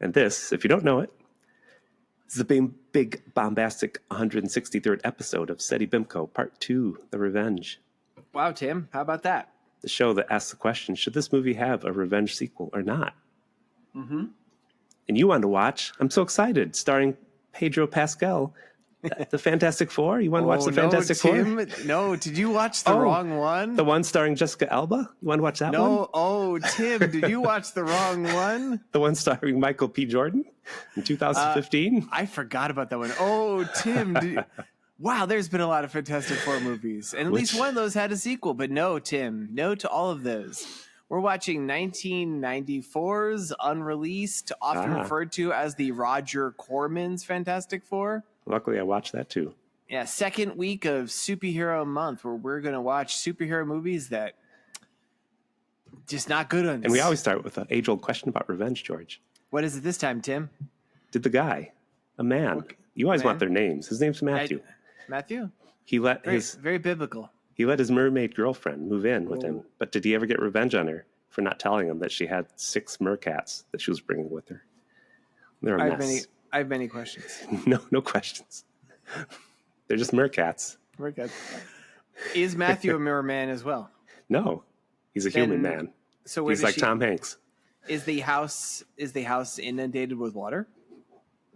And this, if you don't know it, is the big bombastic 163rd episode of Seddy Bimco, Part 2, The Revenge. Wow, Tim, how about that? The show that asks the question, should this movie have a revenge sequel or not? Mm-hmm. And you wanted to watch, I'm so excited, starring Pedro Pascal, the Fantastic Four. You want to watch the Fantastic Four? No, did you watch the wrong one? The one starring Jessica Alba? You want to watch that one? No, Tim, did you watch the wrong one? The one starring Michael P. Jordan in 2015? I forgot about that one. Oh, Tim, wow, there's been a lot of Fantastic Four movies. And at least one of those had a sequel. But no, Tim, no to all of those. We're watching 1994's Unreleased, often referred to as the Roger Corman's Fantastic Four. Luckily, I watched that too. Yeah, second week of Superhero Month, where we're going to watch superhero movies that just not good on us. And we always start with an age-old question about revenge, George. What is it this time, Tim? Did the guy, a man, you always want their names. His name's Matthew. Matthew? He let very biblical. He let his mermaid girlfriend move in with him, but did he ever get revenge on her for not telling him that she had 6 mercats that she was bringing with her? They're a mess. I have many questions. No questions. They're just mercats. Mercats. Is Matthew a merman as well? No, he's a human man. So he's like Tom Hanks. Is the house inundated with water?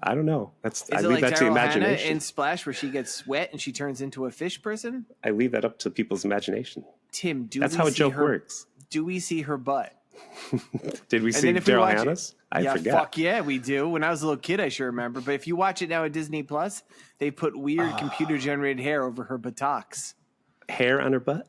I don't know. I leave like that to Daryl imagination. Hannah in Splash, where she gets wet and she turns into a fish person? I leave that up to people's imagination. Tim, that's how a joke works. Do we see her butt? Did we see Daryl Hannah's? I forget. Fuck yeah, we do. When I was a little kid, I sure remember. But if you watch it now at Disney Plus, they put weird computer-generated hair over her buttocks. Hair on her butt?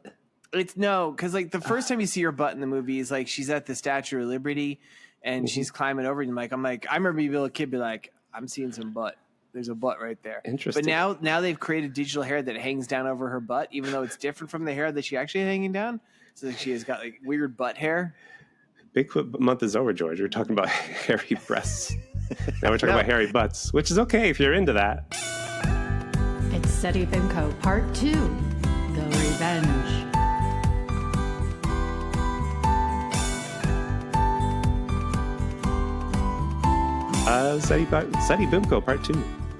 Because like the first time you see her butt in the movie is like she's at the Statue of Liberty and she's climbing over, and I remember being a little kid, be like, I'm seeing some butt. There's a butt right there. Interesting. But now they've created digital hair that hangs down over her butt, even though it's different from the hair that she actually hanging down. So like she has got like weird butt hair. Bigfoot month is over, George. We're talking about hairy breasts. Now we're talking about hairy butts, which is okay if you're into that. It's Seddy Bimco, Part 2, The Revenge. Seddy Bimco, Part 2.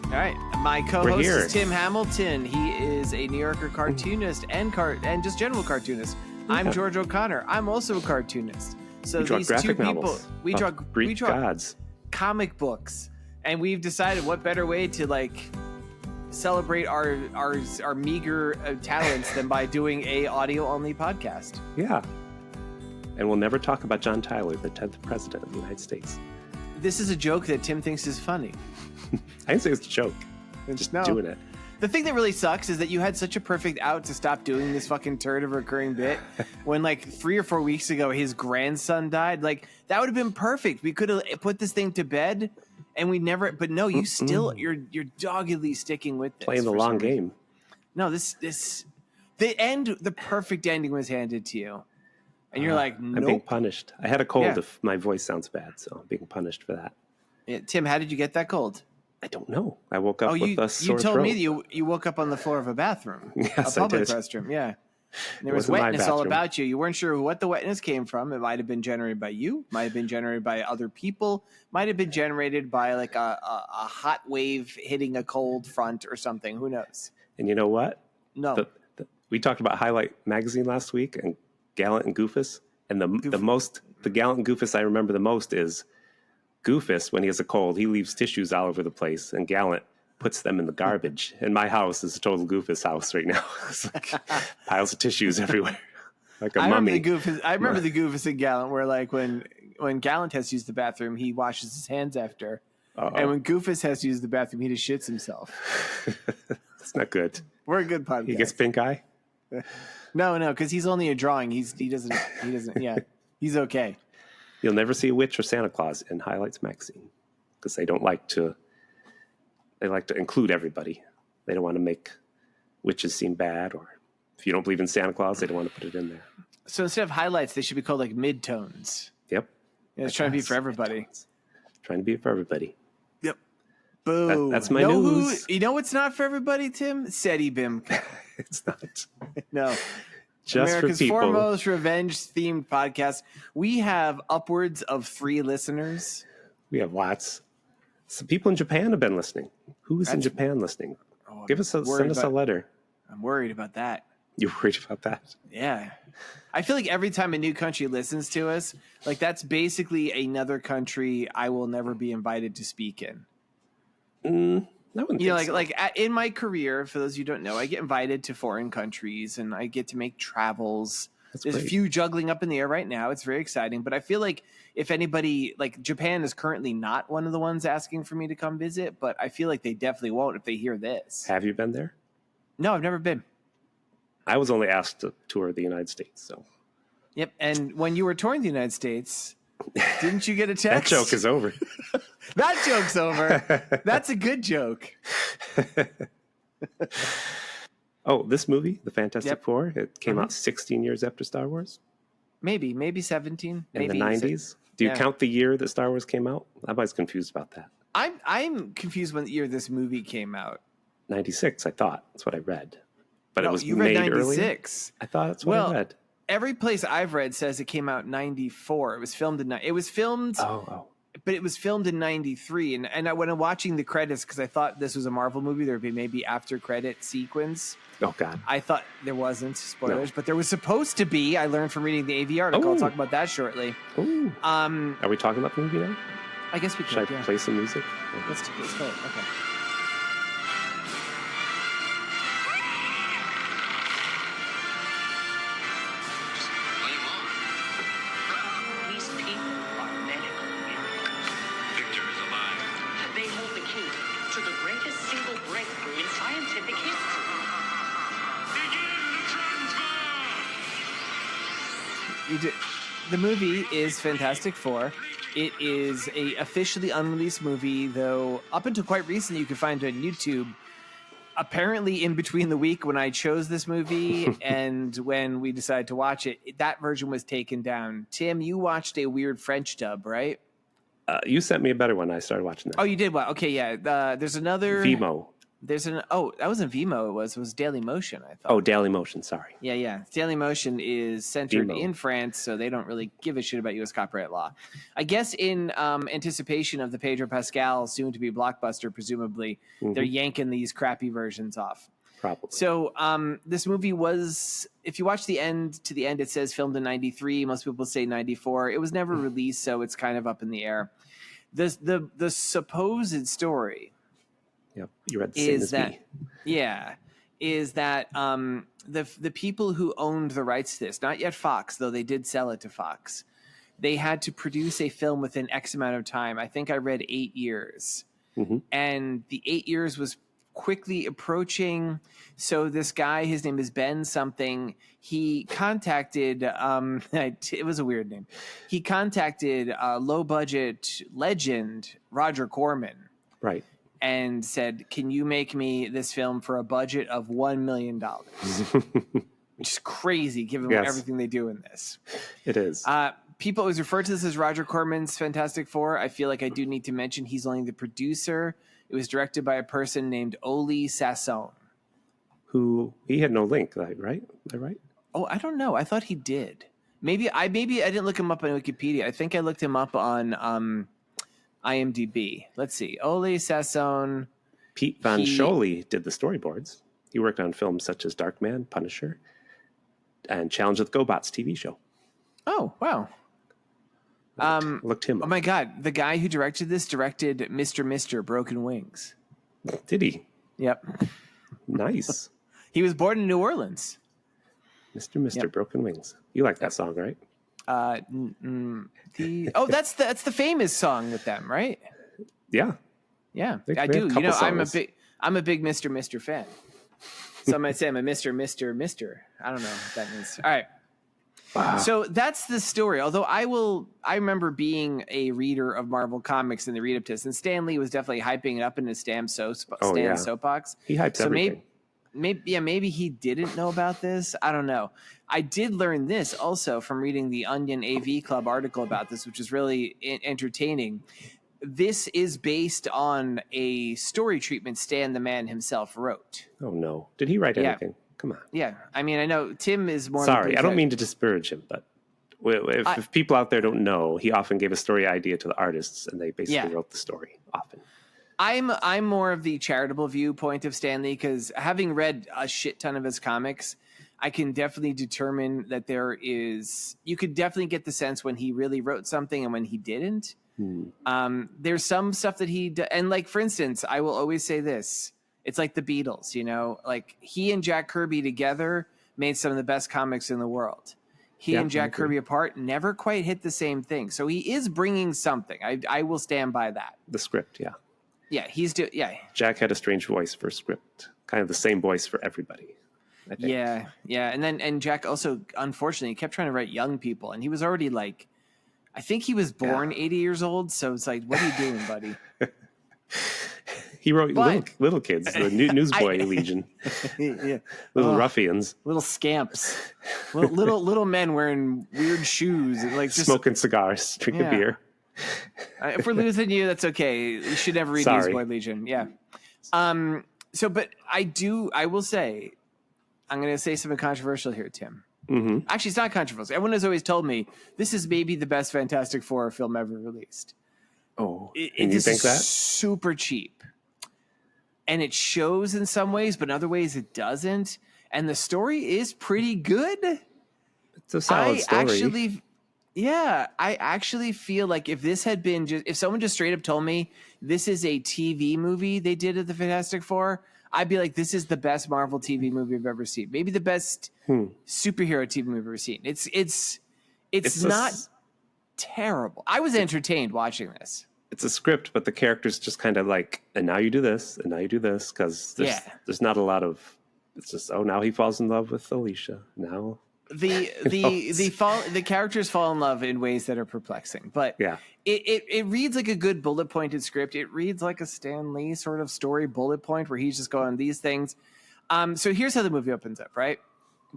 All right. My co-host is Tim Hamilton. He is a New Yorker cartoonist and just general cartoonist. I'm George O'Connor. I'm also a cartoonist. So these two people, we draw gods, comic books, and we've decided what better way to celebrate our meager talents than by doing a audio only podcast. Yeah, and we'll never talk about John Tyler, the 10th president of the United States. This is a joke that Tim thinks is funny. I didn't say it's a joke. I'm just doing it. The thing that really sucks is that you had such a perfect out to stop doing this fucking turd of a recurring bit when 3 or 4 weeks ago his grandson died. That would have been perfect. We could have put this thing to bed and we never, but no, you still, you're doggedly sticking with this. Playing the long game. No, the perfect ending was handed to you. And you're like, nope. I'm being punished. I had a cold if my voice sounds bad, so I'm being punished for that. Yeah, Tim, how did you get that cold? I don't know. I woke up with a sore You told throat. me that you woke up on the floor of a bathroom. Yes, a public I did. restroom, yeah. And there was wetness all about you. You weren't sure what the wetness came from. It might have been generated by you, might have been generated by other people, might have been generated by a hot wave hitting a cold front or something. Who knows? And you know what? No. We talked about Highlight Magazine last week and Gallant and Goofus. And the Gallant and Goofus I remember the most is Goofus, when he has a cold, he leaves tissues all over the place, and Gallant puts them in the garbage. And my house is a total Goofus house right now. It's like piles of tissues everywhere, like a mummy. I remember the Goofus and Gallant where when Gallant has to use the bathroom, he washes his hands after. Uh-oh. And when Goofus has to use the bathroom, he just shits himself. That's not good. We're a good podcast. He gets pink eye? No, because he's only a drawing. He doesn't. Yeah, he's okay. You'll never see a witch or Santa Claus in Highlights Magazine because they like to include everybody. They don't want to make witches seem bad, or if you don't believe in Santa Claus, they don't want to put it in there. So instead of highlights, they should be called midtones. Yep. Yeah, it's trying to be for everybody. Trying to be for everybody. Yep. Boom. That's my news. You know what's not for everybody, Tim? Seddy Bimco. It's not. No. Just America's for people. foremost revenge-themed podcast. We have upwards of 3 listeners. We have lots. Some people in Japan have been listening. Who's in Japan listening? Send us a letter. I'm worried about that. You're worried about that? Yeah. I feel like every time a new country listens to us, like that's basically another country I will never be invited to speak in. I wouldn't think so. In my career, for those of you who don't know, I get invited to foreign countries and I get to make travels. There's a few juggling up in the air right now. It's very exciting. But I feel like if anybody, like Japan is currently not one of the ones asking for me to come visit, but I feel like they definitely won't if they hear this. Have you been there? No, I've never been. I was only asked to tour the United States. So. Yep. And when you were touring the United States, didn't you get a text? That joke is over. That joke's over. That's a good joke. Oh, this movie, The Fantastic Four, it came out 16 years after Star Wars? Maybe 17. In the 90s? Do you count the year that Star Wars came out? I'm always confused about that. I'm confused when the year this movie came out. 96, I thought. That's what I read. But it was you read made 96. Earlier? I thought that's what I read. Every place I've read says it came out in 94. It was filmed in but it was filmed in 93. And when I'm watching the credits, because I thought this was a Marvel movie, there'd be maybe after credit sequence. Oh, God. I thought there wasn't, spoilers, but there was supposed to be. I learned from reading the AV article. I'll talk about that shortly. Ooh. Are we talking about the movie now? I guess we could. Should I play some music? Let's play it. Okay. The movie is Fantastic Four. It is a officially unreleased movie, though up until quite recently you could find it on YouTube. Apparently in between the week when I chose this movie and when we decided to watch it, that version was taken down. Tim, you watched a weird French dub, right? You sent me a better one. I started watching that. Oh, you did? Well, okay, yeah. There's another... Vimeo. That wasn't Vimeo. It was Daily Motion, I thought. Oh, Daily Motion. Sorry. Yeah. Daily Motion is centered in France, so they don't really give a shit about U.S. copyright law. I guess in anticipation of the Pedro Pascal soon-to-be blockbuster, presumably, they're yanking these crappy versions off. Probably. So this movie was, if you watch the end, it says filmed in 93. Most people say 94. It was never released, so it's kind of up in the air. The supposed story... Yep, you read the same as me. Yeah, is that the people who owned the rights to this, not yet Fox, though they did sell it to Fox, they had to produce a film within X amount of time. I think I read 8 years. And the 8 years was quickly approaching. So this guy, his name is Ben something, he contacted, it was a weird name. He contacted low-budget legend Roger Corman. Right. And said, can you make me this film for a budget of $1 million? Which is crazy given everything they do in this. It is. People always refer to this as Roger Corman's Fantastic Four. I feel like I do need to mention he's only the producer. It was directed by a person named Oli Sassoon. Who, he had no link, right? Is that right? Oh, I don't know. I thought he did. Maybe I didn't look him up on Wikipedia. I think I looked him up on... IMDb. Let's see. Oli Sassoon. Pete Van Scholey did the storyboards. He worked on films such as Darkman, Punisher, and Challenge with GoBots TV show. Oh, wow. Looked him up. Oh my God. The guy who directed this directed Mr. Broken Wings. Did he? Yep. Nice. He was born in New Orleans. Mr. Broken Wings. You like that song, right? That's the famous song with them, right? Yeah, I do. You know, songs. I'm a big Mr. fan. Some might say I'm a Mr. I don't know what that means. All right. Wow. So that's the story. Although I remember being a reader of Marvel comics in the read up to this, and Stan Lee was definitely hyping it up in his Stan's soapbox. He hypes everything. Maybe he didn't know about this. I don't know. I did learn this also from reading the Onion AV Club article about this, which is really entertaining. This is based on a story treatment Stan the Man himself wrote. Oh, no. Did he write anything? Come on. Yeah. I mean, I know Tim is more... Sorry, I don't mean to disparage him, but If people out there don't know, he often gave a story idea to the artists, and they basically wrote the story often. I'm more of the charitable viewpoint of Stan Lee, because having read a shit ton of his comics, I can definitely determine that you could definitely get the sense when he really wrote something and when he didn't. There's some stuff that and like, for instance, I will always say this. It's like the Beatles, like he and Jack Kirby together made some of the best comics in the world. He and Jack Kirby apart never quite hit the same thing. So he is bringing something. I will stand by that. The script, yeah. Yeah, Jack had a strange voice for script, kind of the same voice for everybody, I think. Yeah. And Jack also, unfortunately, kept trying to write young people. And he was already like, I think he was born 80 years old. So it's like, what are you doing, buddy? He wrote little kids, the Newsboy Legion. Little ruffians. Little scamps. little men wearing weird shoes. And like just smoking cigars, drinking beer. If we're losing you, that's okay. You should never read Newsboy Legion. Yeah. But I will say, I'm going to say something controversial here, Tim. Mm-hmm. Actually, it's not controversial. Everyone has always told me this is maybe the best Fantastic Four film ever released. Oh, and you think that? Super cheap. And it shows in some ways, but in other ways it doesn't. And the story is pretty good. It's a solid story. I actually feel like if this had been if someone just straight up told me this is a TV movie they did at the Fantastic Four, I'd be like, this is the best Marvel TV movie I've ever seen. Maybe the best superhero TV movie I've ever seen. It's not terrible. I was entertained watching this. It's a script, but the characters just kind of like, and now you do this, and now you do this, because there's not a lot of. It's just now he falls in love with Alicia. Now the characters fall in love in ways that are perplexing, but it reads like a good bullet pointed script. It reads like a Stan Lee sort of story bullet point where he's just going these things. So here's how the movie opens up, right?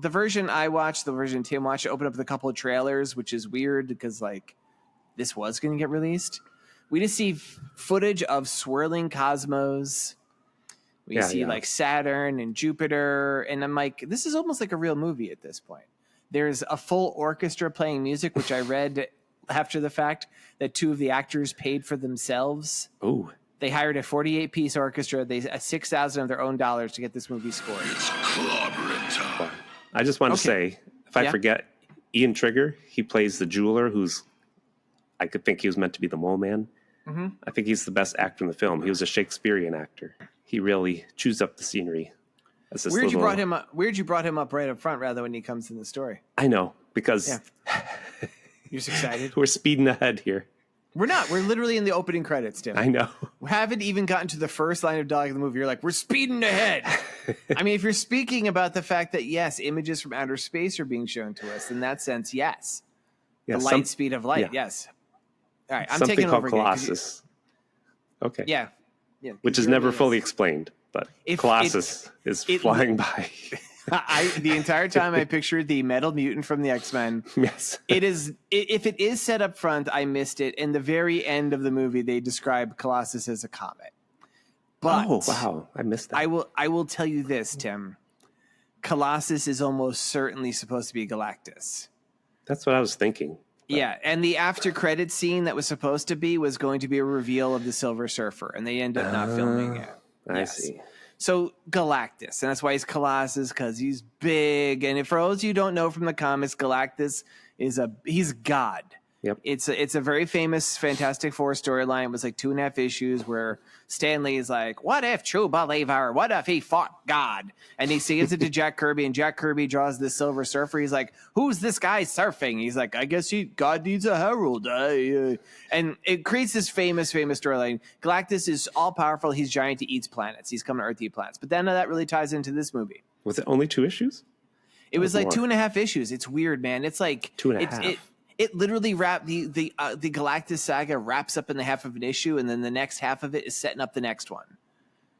The version I watched, the version Tim watched, opened up with a couple of trailers, which is weird because like this was going to get released. We just see footage of swirling cosmos. We see like Saturn and Jupiter. And I'm like, this is almost like a real movie at this point. There's a full orchestra playing music, which I read after the fact that two of the actors paid for themselves. Oh, they hired a 48-piece orchestra. They $6,000 of their own dollars to get this movie scored. It's clobbering time. I just want to say, if I forget, Ian Trigger, he plays the jeweler I could think he was meant to be the mole man. Mm-hmm. I think he's the best actor in the film. He was a Shakespearean actor. He really chews up the scenery. Weird you brought him up right up front rather when he comes in the story. I know, because you're just excited. We're speeding ahead here. We're not. We're literally in the opening credits, Tim. I know. We haven't even gotten to the first line of dialogue of the movie. You're like, we're speeding ahead. I mean, if you're speaking about the fact that, yes, images from outer space are being shown to us, in that sense, yes. The light speed of light, yes. All right, I'm taking over something called Colossus. Okay. Yeah. Which is never fully explained, but Colossus is flying by. The entire time I pictured the metal mutant from the X-Men. Yes. If it is set up front, I missed it. In the very end of the movie, they describe Colossus as a comet. But wow, I missed that. I will tell you this, Tim. Colossus is almost certainly supposed to be Galactus. That's what I was thinking. Yeah, and the after credit scene that was supposed to be was going to be a reveal of the Silver Surfer, and they end up not filming it. I see. So Galactus, and that's why he's Colossus, because he's big. And for those of you who don't know from the comics, Galactus he's God. Yep. It's a very famous Fantastic Four storyline. It was like 2.5 issues where Stan Lee is like, what if true believer? What if he fought God? And he gives it to Jack Kirby, and Jack Kirby draws this Silver Surfer. He's like, who's this guy surfing? He's like, I guess God needs a herald. And it creates this famous storyline. Galactus is all powerful. He's giant. He eats planets. He's coming to Earth to eat planets. But then that really ties into this movie. Was it only 2 issues? It was like 2.5 issues. It's weird, man. It's like 2.5. It literally the Galactus saga wraps up in the half of an issue, and then the next half of it is setting up the next one.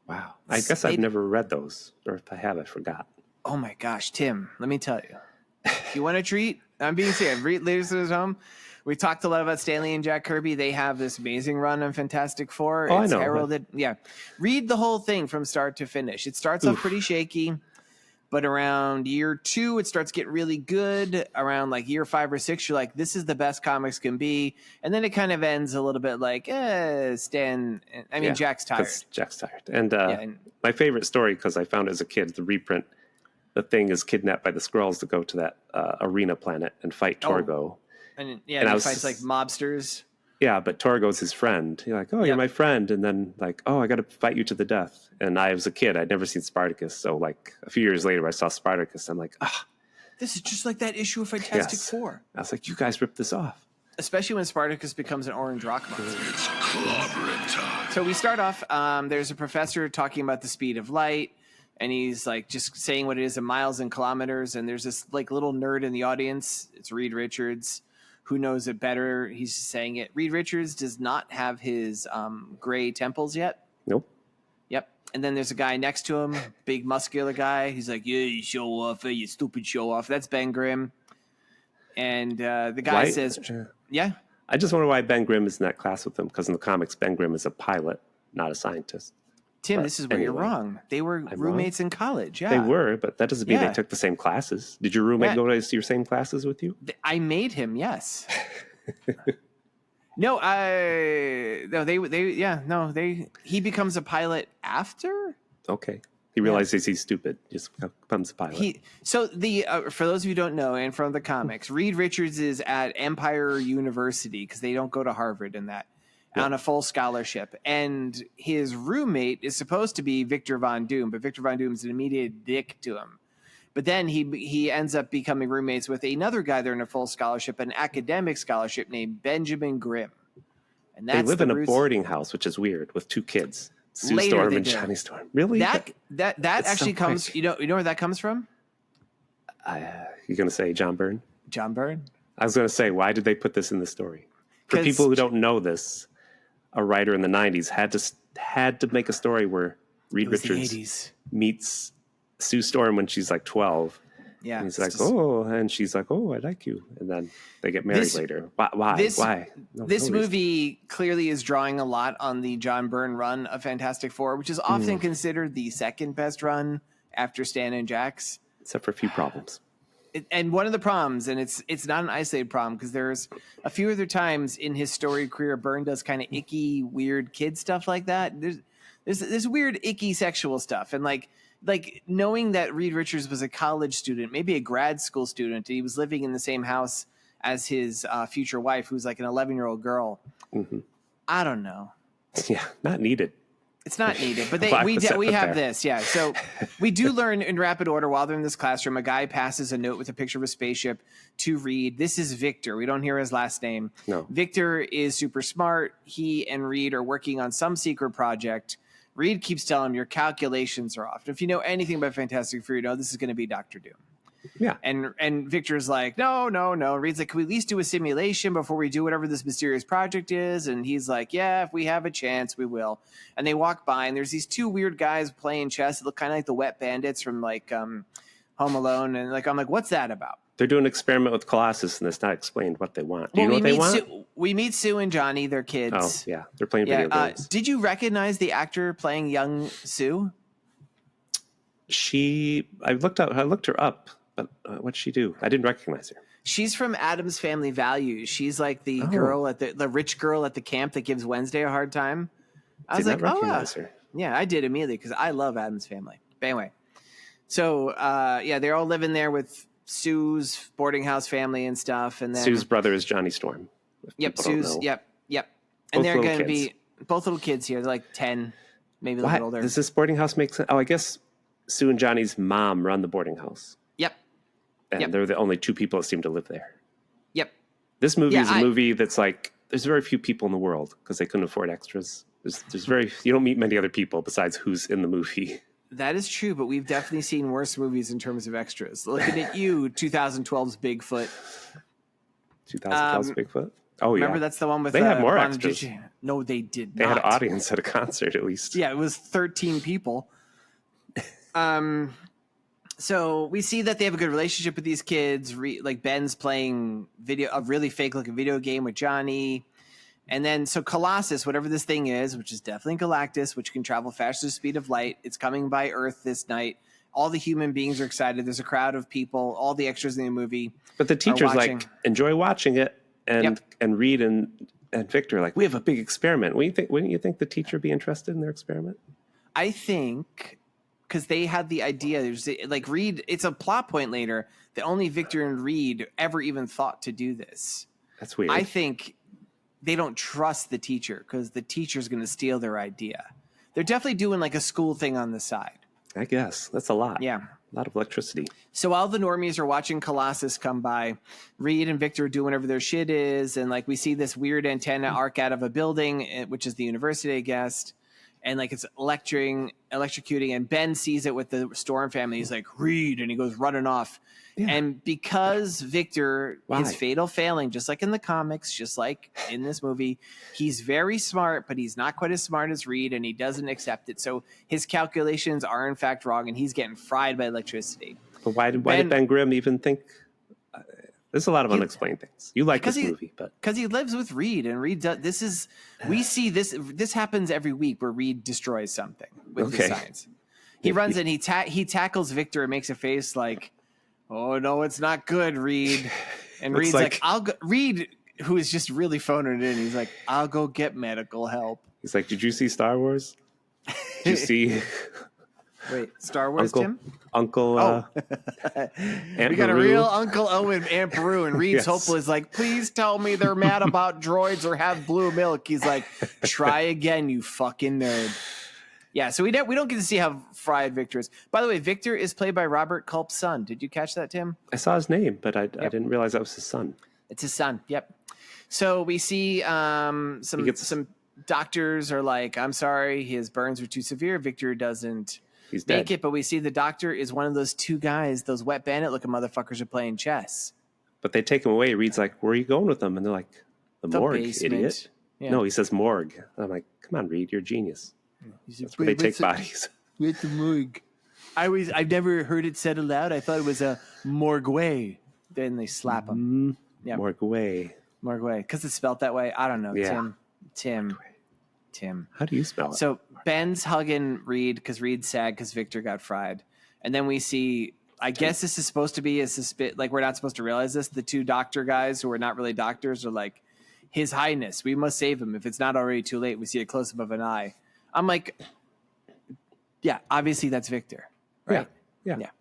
Wow. I guess I've never read those, or if I have, I forgot. Oh my gosh, Tim, let me tell you. If you want a treat, I'm being serious. Read Ladies at Home. We talked a lot about Stan Lee and Jack Kirby. They have this amazing run on Fantastic Four. Oh, it's I know. heralded. Yeah. Read the whole thing from start to finish. It starts off pretty shaky, But around year 2, it starts getting really good. Around like year 5 or 6, you're like, this is the best comics can be. And then it kind of ends a little bit like, Jack's tired. Jack's tired. And my favorite story, because I found it as a kid, the reprint, the Thing is kidnapped by the Skrulls to go to that arena planet and fight Torgo. And he fights like mobsters. Yeah, but Torgo's his friend. You're like, oh, you're my friend. And then like, oh, I got to fight you to the death. And I was a kid. I'd never seen Spartacus. So like a few years later, I saw Spartacus. I'm like, this is just like that issue of Fantastic Four. I was like, you guys ripped this off. Especially when Spartacus becomes an orange rock monster. It's clobbering time. So we start off, there's a professor talking about the speed of light. And he's like just saying what it is in miles and kilometers. And there's this like little nerd in the audience. It's Reed Richards. Who knows it better? He's just saying it. Reed Richards does not have his gray temples yet. Nope. Yep. And then there's a guy next to him, big muscular guy. He's like, yeah, you show off, you stupid show off. That's Ben Grimm. And the guy says, yeah. I just wonder why Ben Grimm is in that class with him, because in the comics, Ben Grimm is a pilot, not a scientist. Tim, this is where you're wrong. They were roommates in college. Yeah, they were, but that doesn't mean they took the same classes. Did your roommate go to your same classes with you? I made him. Yes. He becomes a pilot after. Okay. He realizes he's stupid. Just becomes a pilot. For those of you who don't know, and from the comics, Reed Richards is at Empire University because they don't go to Harvard in that. On a full scholarship. And his roommate is supposed to be Victor Von Doom, but Victor Von Doom is an immediate dick to him. But then he ends up becoming roommates with another guy there in a full scholarship, an academic scholarship named Benjamin Grimm. And they live in a boarding house, which is weird, with 2 kids. Sue Storm and Johnny Storm. Really? That actually comes, you know where that comes from? You're going to say John Byrne? John Byrne? I was going to say, why did they put this in the story? For people who don't know this, a writer in the 90s had to make a story where Reed Richards meets Sue Storm when she's like 12. Yeah. And he's like, and she's like, oh, I like you. And then they get married later. Why? This movie clearly is drawing a lot on the John Byrne run of Fantastic Four, which is often considered the second best run after Stan and Jack's. Except for a few problems. And one of the problems, and it's not an isolated problem, because there's a few other times in his storied career, Byrne does kind of icky, weird kid stuff like that. There's weird, icky sexual stuff, and like knowing that Reed Richards was a college student, maybe a grad school student, and he was living in the same house as his future wife, who's like an 11-year-old girl. Mm-hmm. I don't know. Yeah, not needed. It's not needed, but we have this. Yeah. So we do learn in rapid order while they're in this classroom, a guy passes a note with a picture of a spaceship to Reed. This is Victor. We don't hear his last name. No. Victor is super smart. He and Reed are working on some secret project. Reed keeps telling him your calculations are off. If you know anything about Fantastic Four, you know this is going to be Dr. Doom. Yeah. And Victor's like, no. Reed's like, can we at least do a simulation before we do whatever this mysterious project is? And he's like, yeah, if we have a chance, we will. And they walk by, and there's these 2 weird guys playing chess that look kind of like the Wet Bandits from like Home Alone. And like, I'm like, what's that about? They're doing an experiment with Colossus, and it's not explained what they want. Do you know what they want? We meet Sue and Johnny, their kids. Oh, yeah. They're playing video games. Did you recognize the actor playing young Sue? I looked her up. But what'd she do? I didn't recognize her. She's from Addams Family Values. She's like the girl at the rich girl at the camp that gives Wednesday a hard time. I was like, recognize her. Yeah, I did immediately because I love Addams Family. But anyway, so they're all living there with Sue's boarding house family and stuff. And then Sue's brother is Johnny Storm. Yep, Sue's. Yep. And they're going to be both little kids here. They're like 10, maybe a little older. Does this boarding house make sense? Oh, I guess Sue and Johnny's mom run the boarding house. Yep. And they're the only 2 people that seem to live there. Yep. This movie is a movie that's like, there's very few people in the world because they couldn't afford extras. You don't meet many other people besides who's in the movie. That is true, but we've definitely seen worse movies in terms of extras. Looking at you, 2012's Bigfoot. 2012's Bigfoot? Oh, remember that's the one with... They had more extras. No, they did not. They had an audience at a concert, at least. Yeah, it was 13 people. So we see that they have a good relationship with these kids. Like Ben's playing a really fake looking video game with Johnny. And then, so Colossus, whatever this thing is, which is definitely Galactus, which can travel faster than the speed of light. It's coming by Earth this night. All the human beings are excited. There's a crowd of people. All the extras in the movie. But the teacher's watching. like, enjoy watching it, and Reed and Victor are like, we have a big experiment. Wouldn't you think the teacher would be interested in their experiment? I think because they had the idea. There's like Reed. It's a plot point later that only Victor and Reed ever even thought to do this. That's weird. I think they don't trust the teacher because the teacher's going to steal their idea. They're definitely doing like a school thing on the side. I guess that's a lot. Yeah. A lot of electricity. So while the normies are watching Colossus come by, Reed and Victor are doing whatever their shit is. And like we see this weird antenna arc out of a building, which is the university, I guess. And like it's electrocuting. And Ben sees it with the Storm family. He's like, Reed. And he goes running off. Yeah. And because Victor is fatal failing, just like in the comics, just like in this movie, he's very smart, but he's not quite as smart as Reed, and he doesn't accept it. So his calculations are in fact wrong, and he's getting fried by electricity. But why did Ben Grimm even think? There's a lot of unexplained things. You like this movie, but because he lives with Reed, and Reed does. This is we see this. This happens every week where Reed destroys something with his science. He runs and he tackles Victor and makes a face like, oh no, it's not good, Reed. And Reed's like, I'll go. Reed, who is just really phoning it in, he's like, I'll go get medical help. He's like, did you see Star Wars? Did you see? Wait, Star Wars, Tim? Uncle. We got a real Uncle Owen, Aunt Beru, and Reed's hopeful is like, please tell me they're mad about droids or have blue milk. He's like, try again, you fucking nerd. Yeah, so we don't get to see how fried Victor is. By the way, Victor is played by Robert Culp's son. Did you catch that, Tim? I saw his name, but I didn't realize that was his son. It's his son. Yep. So we see some doctors are like, I'm sorry, his burns are too severe. Victor doesn't make it, but we see the doctor is one of those two guys, those wet bandit looking motherfuckers are playing chess. But they take him away. Reed's like, where are you going with them? And they're like, the morgue, basement. Idiot. Yeah. No, he says morgue. And I'm like, come on, Reed, you're a genius. That's where they take bodies. With the morgue. I've never heard it said aloud. I thought it was a morgue. Then they slap him. Yeah. Morgue. Because it's spelled that way. I don't know. Yeah. Tim. How do you spell it? So Ben's hugging Reed because Reed's sad because Victor got fried. And then we see, I guess this is supposed to be like we're not supposed to realize this. The two doctor guys who are not really doctors are like, His Highness, we must save him. If it's not already too late, we see a close-up of an eye. I'm like, yeah, obviously that's Victor, right? Yeah.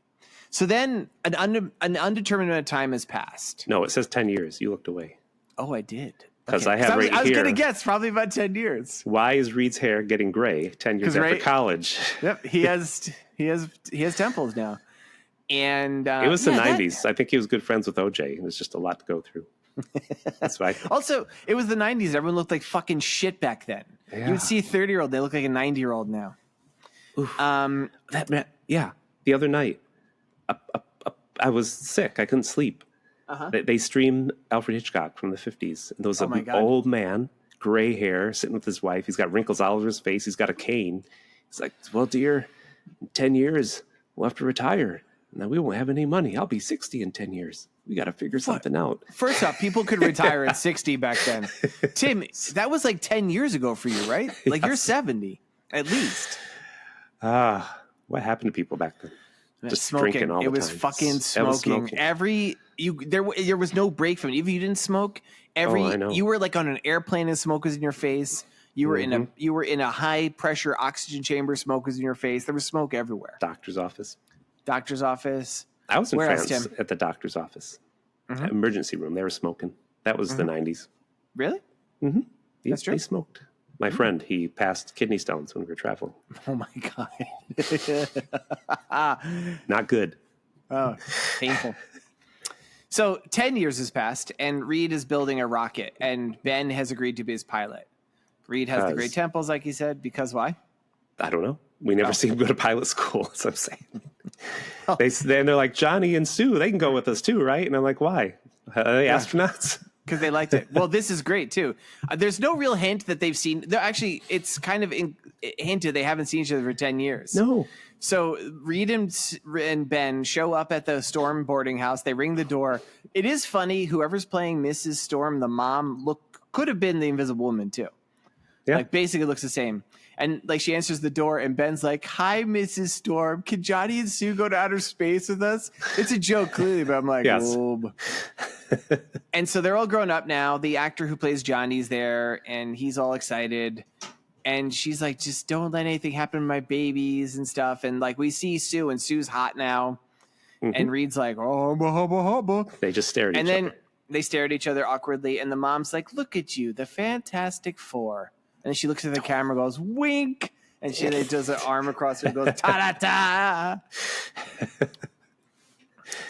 So then an undetermined amount of time has passed. No, it says 10 years. You looked away. Oh, I did. Because I have I was going to guess probably about 10 years. Why is Reed's hair getting gray 10 years after college? Yep, he has temples now. And it was the 90s. I think he was good friends with OJ. It was just a lot to go through. That's right. Also, it was the 90s. Everyone looked like fucking shit back then. Yeah. You would see a 30-year-old. They look like a 90-year-old now. The other night, I was sick. I couldn't sleep. They streamed Alfred Hitchcock from the 50s. And there was an old man, gray hair, sitting with his wife. He's got wrinkles all over his face. He's got a cane. He's like, well, dear, in 10 years, we'll have to retire. Now we won't have any money. I'll be 60 in 10 years. We got to figure something out. First off, people could retire at 60 back then. Tim, that was like 10 years ago for you, right? Like you're 70 at least. What happened to people back then? Just smoking. Drinking all the time. It was fucking smoking. There was no break from it. Even if you didn't smoke, you were like on an airplane and smoke was in your face. You were in a high pressure oxygen chamber, smoke was in your face. There was smoke everywhere. Doctor's office. I was in France at the doctor's office. Emergency room. They were smoking. That was the 90s. Really? Mm-hmm. That's true. They smoked. My friend, he passed kidney stones when we were traveling. Oh, my God. Not good. Oh, painful. So 10 years has passed, and Reed is building a rocket, and Ben has agreed to be his pilot. Reed has the great temples, like he said, because why? I don't know. We never see him go to pilot school, so I'm saying. They're like, Johnny and Sue, they can go with us too, right? And I'm like, why? Are they astronauts? Because they liked it. Well, this is great too. There's no real hint that they've seen. Actually, it's kind of hinted they haven't seen each other for 10 years. No. So Reed and Ben show up at the Storm boarding house. They ring the door. It is funny. Whoever's playing Mrs. Storm, the mom, could have been the Invisible Woman too. Yeah. Like basically looks the same. And like she answers the door and Ben's like, "Hi, Mrs. Storm. Can Johnny and Sue go to outer space with us?" It's a joke clearly, but I'm like, Yes. "Oh." And so they're all grown up now. The actor who plays Johnny's there and he's all excited. And she's like, "Just don't let anything happen to my babies and stuff." And like we see Sue and Sue's hot now. And Reed's like, "Oh, hubba, hubba." They just stare at each other. They stare at each other awkwardly, and the mom's like, "Look at you, the Fantastic Four." And then she looks at the camera, goes, "Wink," and she does an arm across her, and goes, "Ta-da-ta."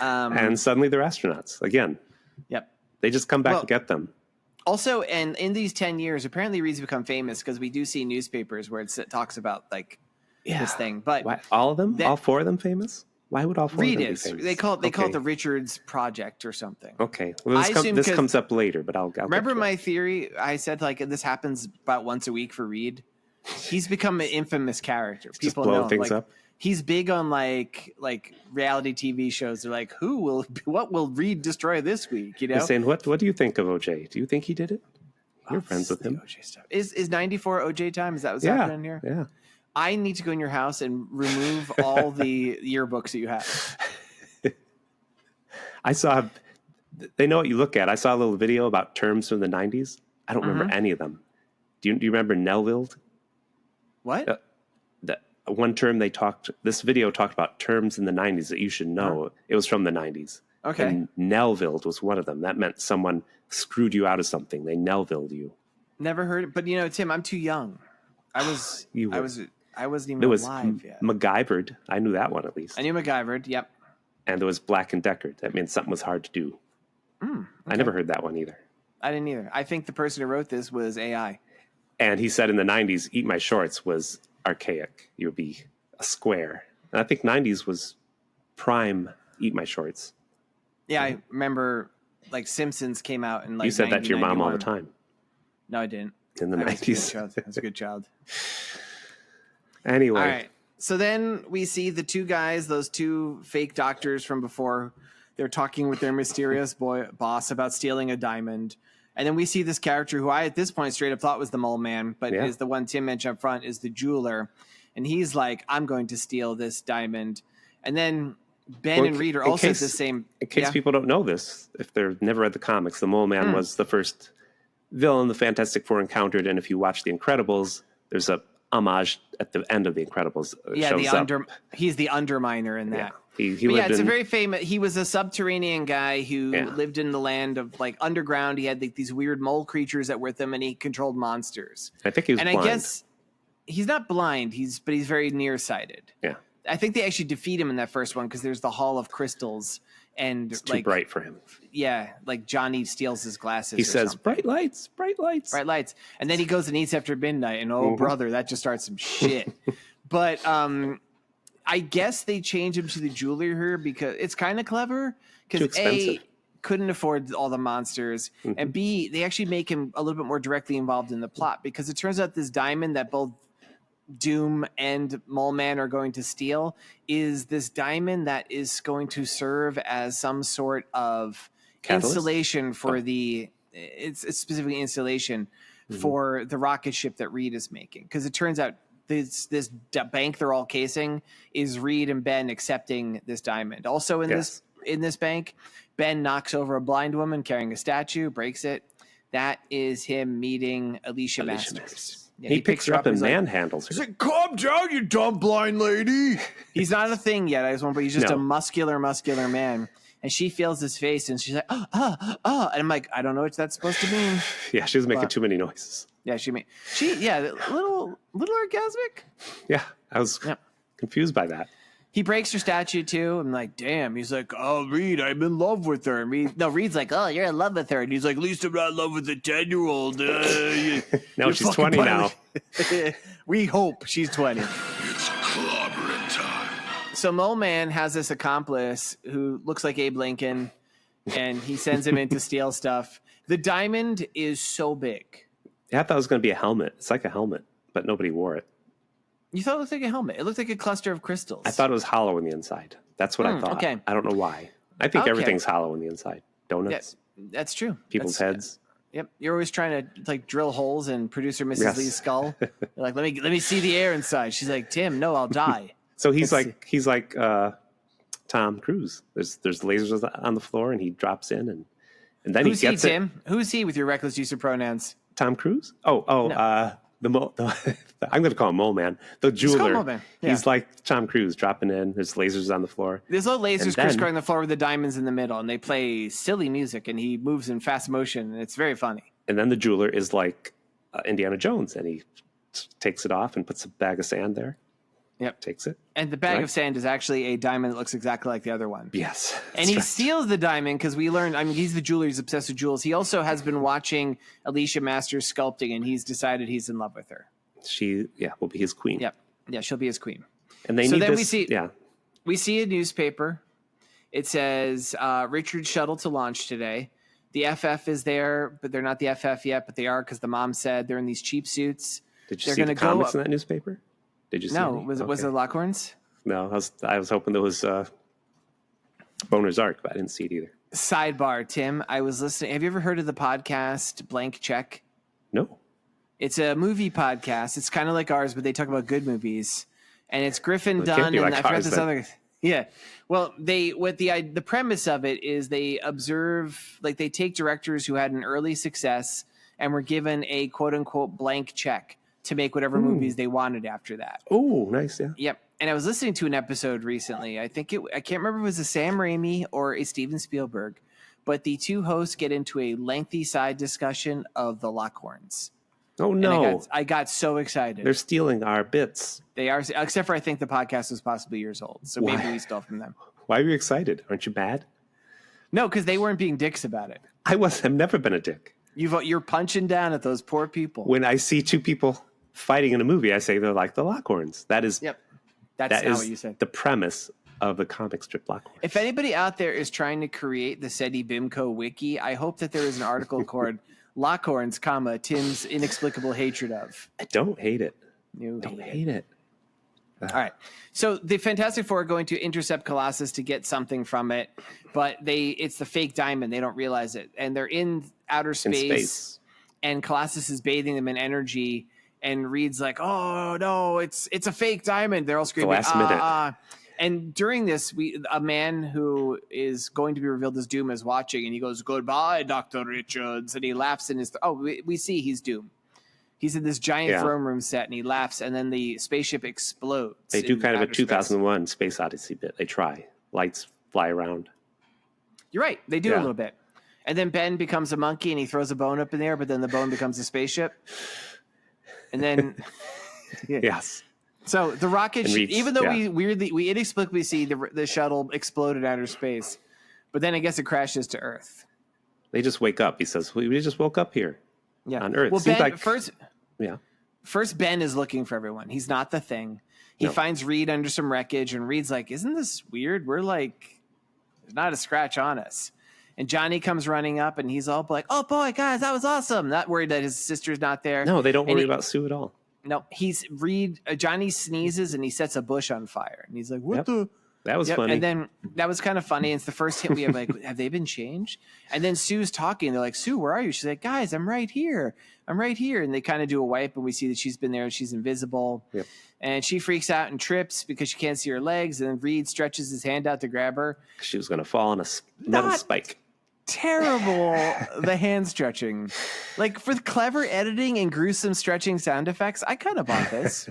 And suddenly they're astronauts again. Yep. They just come back to get them. Also, and in these 10 years, apparently Reed's become famous because we do see newspapers where it talks about like this thing. But why, all of them, all four of them, famous? Why would all four Reed of them is. be famous? They call it the Richards Project or something. Okay. Well, this comes up later, but I'll remember my theory. I said like this happens about once a week for Reed. He's become an infamous character. People know things up. He's big on like reality TV shows. They're like, what will Reed destroy this week? You know, they're saying, what do you think of OJ? Do you think he did it? You're friends with him. OJ stuff. Is 94 OJ time? Is that what's happening here? Yeah. I need to go in your house and remove all the yearbooks that you have. I saw, they know what you look at. I saw a little video about terms from the 90s. I don't remember any of them. Do you remember Nelville? What? One term this video talked about terms in the 90s that you should know. It was from the 90s. Okay. And Nelville was one of them. That meant someone screwed you out of something. They Nelvilled you. Never heard it. But, Tim, I'm too young. I wasn't even alive yet. MacGyvered. I knew that one at least. I knew MacGyvered. Yep. And there was Black and Deckard. That means something was hard to do. Okay. I never heard that one either. I didn't either. I think the person who wrote this was AI. And he said in the 90s, "Eat my shorts" was archaic. You would be a square. And I think 90s was prime "Eat my shorts." Yeah, I remember like Simpsons came out in like you said that to your mom all the 91. time. No, I didn't. In the 90s. I was a good child. Anyway. All right. So then we see the two guys, those two fake doctors from before. They're talking with their mysterious boss about stealing a diamond. And then we see this character who I, at this point, straight up thought was the mole man, but is the one Tim mentioned up front, is the jeweler. And he's like, "I'm going to steal this diamond." And then Ben and Reed are also at the same. In case people don't know this, if they've never read the comics, the mole man was the first villain the Fantastic Four encountered. And if you watch The Incredibles, there's a homage at the end of The Incredibles. He's the underminer in that. Yeah. He lived it's a very famous. He was a subterranean guy who lived in the land of like underground. He had these weird mole creatures that were with him, and he controlled monsters. I think he was blind. I guess he's not blind. But he's very nearsighted. Yeah, I think they actually defeat him in that first one because there's the Hall of Crystals, and it's too bright for him. Yeah, like Johnny steals his glasses. He says, "Bright lights, bright lights, bright lights," and then he goes and eats after midnight. And brother, that just starts some shit. But I guess they changed him to the jeweler here because it's kind of clever. Because A, couldn't afford all the monsters, and B, they actually make him a little bit more directly involved in the plot because it turns out this diamond that both Doom and Mole Man are going to steal is this diamond that is going to serve as some sort of installation for it's specifically installation for the rocket ship that Reed is making. Because it turns out this bank they're all casing is Reed and Ben accepting this diamond. Also in this bank, Ben knocks over a blind woman carrying a statue, breaks it. That is him meeting Alicia Masters. Yeah, he picks her up and manhandles her. He's like, "Calm down, you dumb blind lady." He's not a thing yet, but he's just a muscular man. And she feels his face, and she's like, "Oh." And I'm like, I don't know what that's supposed to mean. Yeah, she was making too many noises. Yeah, little orgasmic. Yeah, I was confused by that. He breaks her statue too. I'm like, damn. He's like, "Oh, Reed, I'm in love with her." And Reed's like, "Oh, you're in love with her." And he's like, "At least I'm not in love with a 10-year-old. No, she's 20 now. We hope she's 20. It's clobbering time. So Mole Man has this accomplice who looks like Abe Lincoln, and he sends him in to steal stuff. The diamond is so big. Yeah, I thought it was going to be a helmet. It's like a helmet, but nobody wore it. You thought it looked like a helmet. It looked like a cluster of crystals. I thought it was hollow on the inside. That's what I thought. Okay. I don't know why. I think everything's hollow on the inside. Donuts. That's true. People's heads. Yep. You're always trying to like drill holes in producer Mrs. Lee's skull. You're like, let me see the air inside. She's like, Tim, no, I'll die. So he's like Tom Cruise. There's lasers on the floor, and he drops in, and then Who's he gets Tim? Who's he with your reckless use of pronouns? Tom Cruise? No. I'm going to call him Mole Man. The jeweler. Mole Man. Yeah. He's like Tom Cruise dropping in. There's lasers on the floor. There's little lasers crisscrossing the floor with the diamonds in the middle, and they play silly music, and he moves in fast motion, and it's very funny. And then the jeweler is like Indiana Jones, and he takes it off and puts a bag of sand there. Yep. Takes it. And the bag of sand is actually a diamond that looks exactly like the other one. Yes. And he steals the diamond because we learned, he's the jeweler, he's obsessed with jewels. He also has been watching Alicia Masters sculpting, and he's decided he's in love with her. She will be his queen. Yep. Yeah, she'll be his queen. And we see a newspaper. It says Richard shuttle to launch today. The FF is there, but they're not the FF yet, but they are because the mom said they're in these cheap suits. Did you see the comics in that newspaper? Did you see No, any? was it Lockhorns? No, I was hoping there was Boner's Arc, but I didn't see it either. Sidebar, Tim, I was listening. Have you ever heard of the podcast Blank Check? No. It's a movie podcast. It's kind of like ours, but they talk about good movies. And it's Griffin Dunn and I forgot this other. Yeah. Well, the premise of it is they observe, like they take directors who had an early success and were given a quote unquote blank check to make whatever movies they wanted after that. Oh, nice. Yeah. Yep. And I was listening to an episode recently. I can't remember if it was a Sam Raimi or a Steven Spielberg, but the two hosts get into a lengthy side discussion of the Lockhorns. Oh no! I got so excited. They're stealing our bits. They are, except for I think the podcast was possibly years old, so maybe we stole from them. Why are you excited? Aren't you mad? No, because they weren't being dicks about it. I've never been a dick. You're punching down at those poor people. When I see two people fighting in a movie, I say they're like the Lockhorns. That is. Yep. That's not what you said. The premise of the comic strip Lockhorns. If anybody out there is trying to create the Seddy Bimco wiki, I hope that there is an article called Lockhorns, Tim's inexplicable hatred of. I don't hate it. You don't hate it. All right. So the Fantastic Four are going to intercept Colossus to get something from it, but it's the fake diamond. They don't realize it. And they're in outer space. And Colossus is bathing them in energy. And Reed's like, oh, no, it's a fake diamond. They're all screaming, the last minute. And during this, a man who is going to be revealed as Doom is watching, and he goes, goodbye, Dr. Richards. And he laughs in his we see he's Doom. He's in this giant throne room set, and he laughs, and then the spaceship explodes. They do kind of a 2001 Space Odyssey bit. They try. Lights fly around. You're right. They do a little bit. And then Ben becomes a monkey, and he throws a bone up in there, but then the bone becomes a spaceship. And then... Yes. So the rocket, even though we inexplicably see the shuttle explode in outer space, but then I guess it crashes to Earth. They just wake up. He says, "We just woke up here, on Earth." Well, Ben, first Ben is looking for everyone. He's not the Thing. He finds Reed under some wreckage, and Reed's like, "Isn't this weird? We're like, there's not a scratch on us." And Johnny comes running up, and he's all like, "Oh boy, guys, that was awesome!" Not worried that his sister's not there. No, they don't worry about Sue at all. No, Johnny sneezes and he sets a bush on fire. And he's like, what the? That was funny. And then that was kind of funny. It's the first hint we have, like, have they been changed? And then Sue's talking. They're like, Sue, where are you? She's like, guys, I'm right here. And they kind of do a wipe, and we see that she's been there and she's invisible. Yep. And she freaks out and trips because she can't see her legs. And then Reed stretches his hand out to grab her. She was going to fall on a metal spike. Terrible, the hand stretching. Like, for clever editing and gruesome stretching sound effects, I kind of bought this.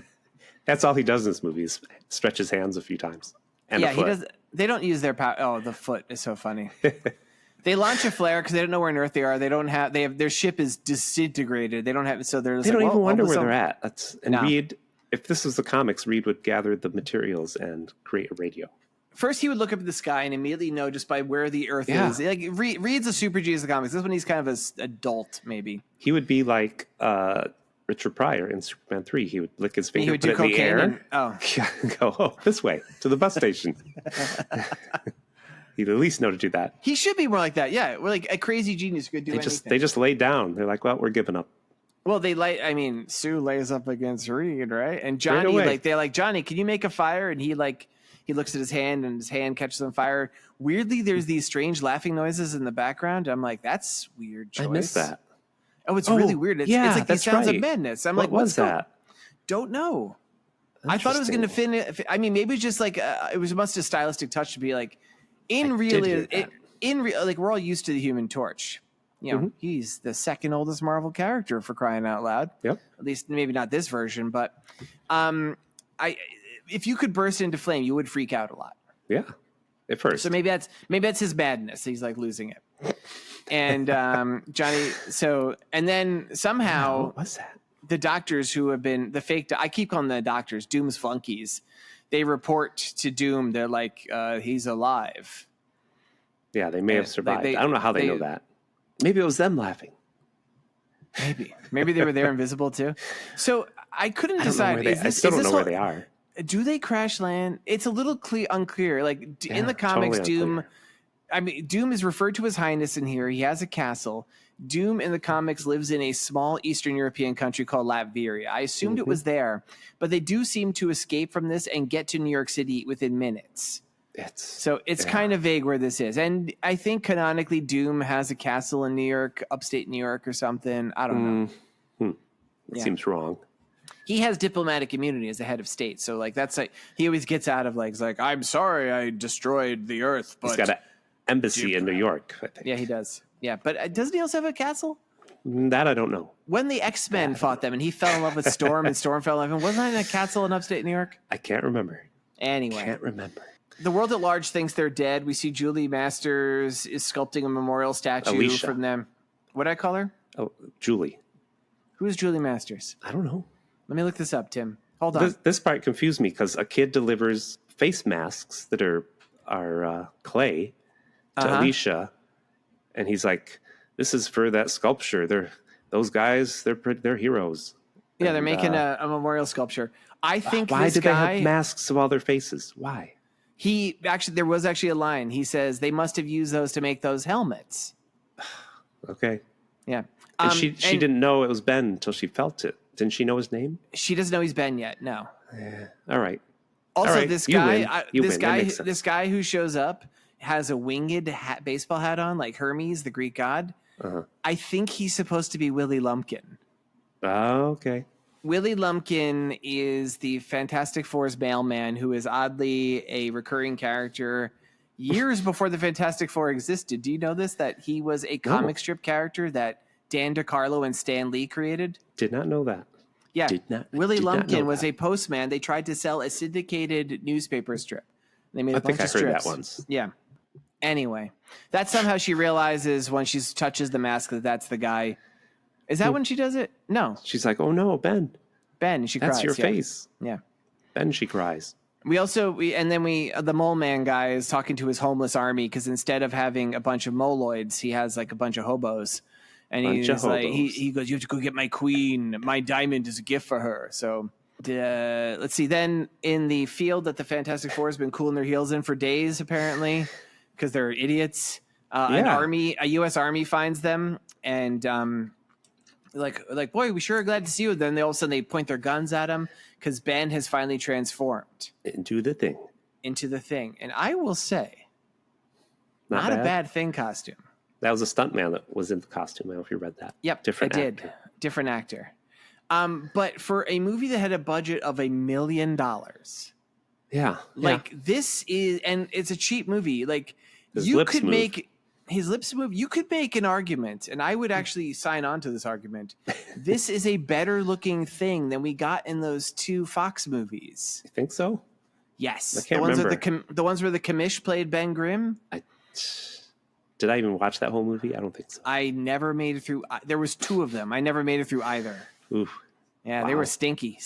That's all he does in this movie is stretch his hands a few times. And he does. They don't use their power. Oh, the foot is so funny. They launch a flare because they don't know where on Earth they are. Their ship is disintegrated. They don't have. So they don't even wonder where they're at. Reed, if this was the comics, Reed would gather the materials and create a radio. First, he would look up at the sky and immediately know just by where the Earth is. Like Reed's a super genius of the comics. This one, he's kind of an adult, maybe. He would be like Richard Pryor in Superman 3. He would lick his finger, put it in the air, and go this way to the bus station. He'd at least know to do that. He should be more like that. Yeah, we're like a crazy genius who could do anything. They just lay down. They're like, well, we're giving up. Well, Sue lays up against Reed, right? And Johnny, they're like, Johnny, can you make a fire? And he looks at his hand, and his hand catches on fire. Weirdly, there's these strange laughing noises in the background. I'm like, that's weird choice. I missed that. Oh, it's really weird. It's like these sounds of madness. I'm what like, was that? Don't know. I thought it was going to fit. I mean, maybe it's just like it was must a stylistic touch to be like like we're all used to the Human Torch. You know, he's the second oldest Marvel character for crying out loud. Yep. At least maybe not this version, but if you could burst into flame, you would freak out a lot. Yeah. At first. So maybe that's his madness. He's like losing it. And Johnny. So and then somehow what was that? The doctors who have been the fake. I keep calling the doctors Doom's flunkies. They report to Doom. They're like, he's alive. Yeah, they may have survived. I don't know how they know that. Maybe it was them laughing. Maybe they were there invisible too. So I couldn't decide. I still don't know where they are. Do they crash land? It's a little unclear. Like in the comics, totally Doom. unclear. I mean, Doom is referred to as Highness in here. He has a castle. Doom in the comics lives in a small Eastern European country called Latveria. I assumed it was there, but they do seem to escape from this and get to New York City within minutes. It's kind of vague where this is. And I think canonically Doom has a castle in New York, upstate New York or something. I don't know. It seems wrong. He has diplomatic immunity as the head of state. So like that's like he always gets out of like, I'm sorry I destroyed the earth. But he's got an embassy in New York, I think. Yeah, he does. Yeah, but doesn't he also have a castle? That I don't know. When the X-Men fought them and he fell in love with Storm and Storm fell in love with him, wasn't that in a castle in upstate New York? I can't remember. Anyway. Can't remember. The world at large thinks they're dead. We see Julie Masters is sculpting a memorial statue from them. What did I call her? Oh, Julie. Who is Julie Masters? I don't know. Let me look this up, Tim. Hold on. This part confused me because a kid delivers face masks that are clay to Alicia, and he's like, "This is for that sculpture. Those guys. They're heroes." Yeah, and they're making a memorial sculpture. I think why this did guy, they have masks of all their faces? Why? There was actually a line. He says they must have used those to make those helmets. Okay. Yeah. And she didn't know it was Ben until she felt it. Didn't she know his name? She doesn't know he's Ben yet. No. Yeah. All right. Also, All right. this You guy, win. this guy who shows up has a winged baseball hat on, like Hermes, the Greek god. I think he's supposed to be Willie Lumpkin. Oh, okay. Willie Lumpkin is the Fantastic Four's mailman who is oddly a recurring character years before the Fantastic Four existed. Do you know this? That he was a comic strip character that Dan DiCarlo and Stan Lee created? Did not know that. Yeah. Willie Lumpkin was that. a postman. They tried to sell a syndicated newspaper strip. They made a bunch I of heard strips. that once. Yeah. Anyway, that's somehow she realizes when she touches the mask that that's the guy. Is that when she does it? No. She's like, "Oh no, Ben! Ben, she cries. That's your face." Yeah. Ben, she cries. The mole man guy is talking to his homeless army because instead of having a bunch of moloids, he has like a bunch of hobos. And he's like, he goes, "You have to go get my queen. My diamond is a gift for her." So let's see. Then in the field that the Fantastic Four has been cooling their heels in for days, apparently, because they're idiots. A U.S. Army finds them and like, boy, we sure are glad to see you. Then all of a sudden they point their guns at him because Ben has finally transformed into the thing. And I will say, not a bad Thing costume. That was a stuntman that was in the costume. I don't know if you read that. Yep, different actor. But for a movie that had a budget of $1 million, this is, and it's a cheap movie. Like you could make his lips move. You could make an argument, and I would actually sign on to this argument. This is a better looking Thing than we got in those two Fox movies. You think so? Yes, I can't remember. The ones where the commish played Ben Grimm. Did I even watch that whole movie? I don't think so. I never made it through. There was two of them. I never made it through either. Oof. Yeah, They were stinky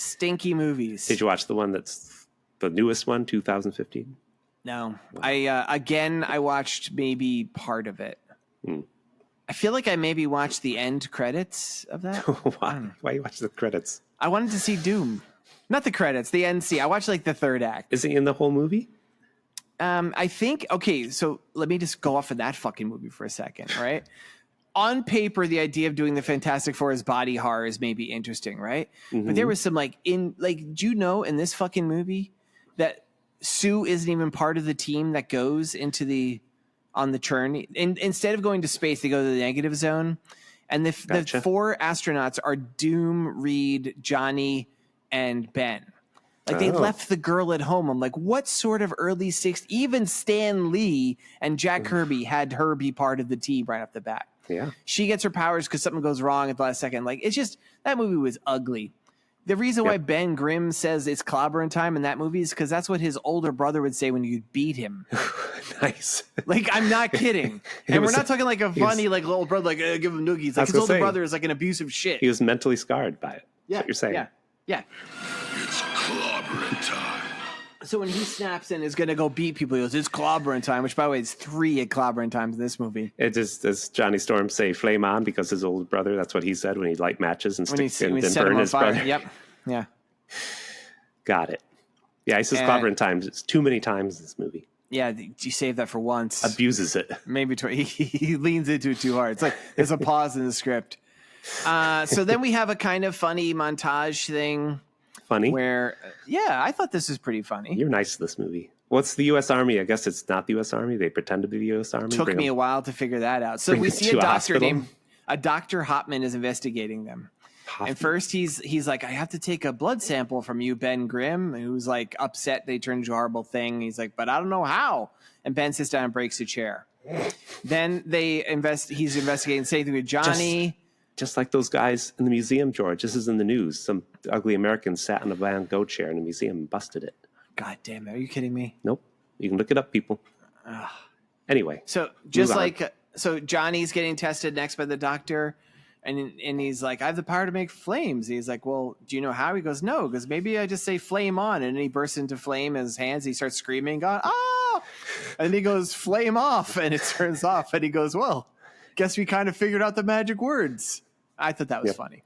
movies. Did you watch the one that's the newest one, 2015? No. Wow. I watched maybe part of it. I feel like I maybe watched the end credits of that. Why you watch the credits? I wanted to see Doom. Not the credits, the end scene. I watched like the third act. Is he in the whole movie? I think, okay, so let me just go off of that fucking movie for a second, right? On paper, the idea of doing the Fantastic Four as body horror is maybe interesting, right? But there was some do you know in this fucking movie that Sue isn't even part of the team that goes on the churn? Instead of going to space, they go to the negative zone. And the Gotcha. 4 astronauts are Doom, Reed, Johnny, and Ben. Like, they left the girl at home. I'm like, what sort of early 60s? Even Stan Lee and Jack Kirby had her be part of the team right off the bat. Yeah. She gets her powers because something goes wrong at the last second. Like, it's just, that movie was ugly. The reason why Ben Grimm says it's clobbering time in that movie is because that's what his older brother would say when you'd beat him. Nice. Like, I'm not kidding. And we're not talking like a funny, like, little brother, like, give him noogies. Like, his older brother is like an abusive shit. He was mentally scarred by it. Yeah. That's what you're saying. Yeah. It's clobbering time. So when he snaps in, is going to go beat people, he goes, it's clobbering time, which, by the way, is 3 at clobbering times in this movie. It just, does Johnny Storm say flame on because his older brother, that's what he said when he'd light matches and When stick he and set him burn on his fire. brother. Yep. Yeah. Got it. Yeah, he says clobbering times. It's too many times in this movie. Yeah, you save that for once. Abuses it. Maybe he leans into it too hard. It's like there's a pause in the script. So then we have a kind of funny montage thing. Funny? Where, I thought this was pretty funny. You're nice to this movie. What's the U.S. Army? I guess it's not the U.S. Army. They pretend to be the U.S. Army. Took me a while to figure that out. So we see a doctor named Dr. Hopman is investigating them. Hoffman. And first he's like, I have to take a blood sample from you, Ben Grimm, who's like upset they turned into a horrible thing. He's like, but I don't know how. And Ben sits down and breaks a chair. Then he's investigating the same thing with Johnny. Just like those guys in the museum, George. This is in the news. Some ugly American sat in a Van Gogh chair in a museum and busted it. God damn it. Are you kidding me? Nope. You can look it up, people. Anyway. So so Johnny's getting tested next by the doctor. And he's like, I have the power to make flames. He's like, well, do you know how? He goes, no, because maybe I just say flame on. And then he bursts into flame in his hands. He starts screaming, God, ah! And he goes, flame off. And it turns off. And he goes, well, guess we kind of figured out the magic words. I thought that was funny.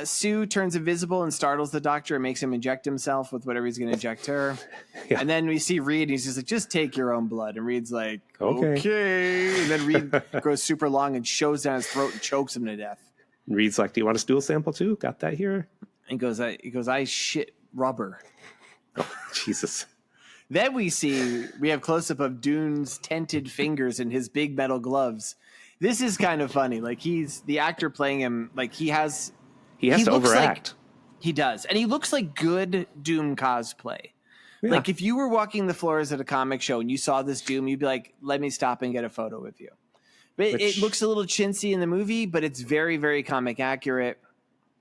Sue turns invisible and startles the doctor and makes him inject himself with whatever he's going to inject her. Yeah. And then we see Reed, and he's just like, just take your own blood. And Reed's like, okay. And then Reed grows super long and shows down his throat and chokes him to death. And Reed's like, do you want a stool sample too? Got that here? And he goes, I shit rubber. Oh, Jesus. Then we have close-up of Dune's tented fingers and his big metal gloves. This is kind of funny. Like, he's the actor playing him, like he has to overact. He does. And he looks like good Doom cosplay. Yeah. Like, if you were walking the floors at a comic show and you saw this Doom, you'd be like, let me stop and get a photo with you. But it looks a little chintzy in the movie, but it's very, very comic accurate.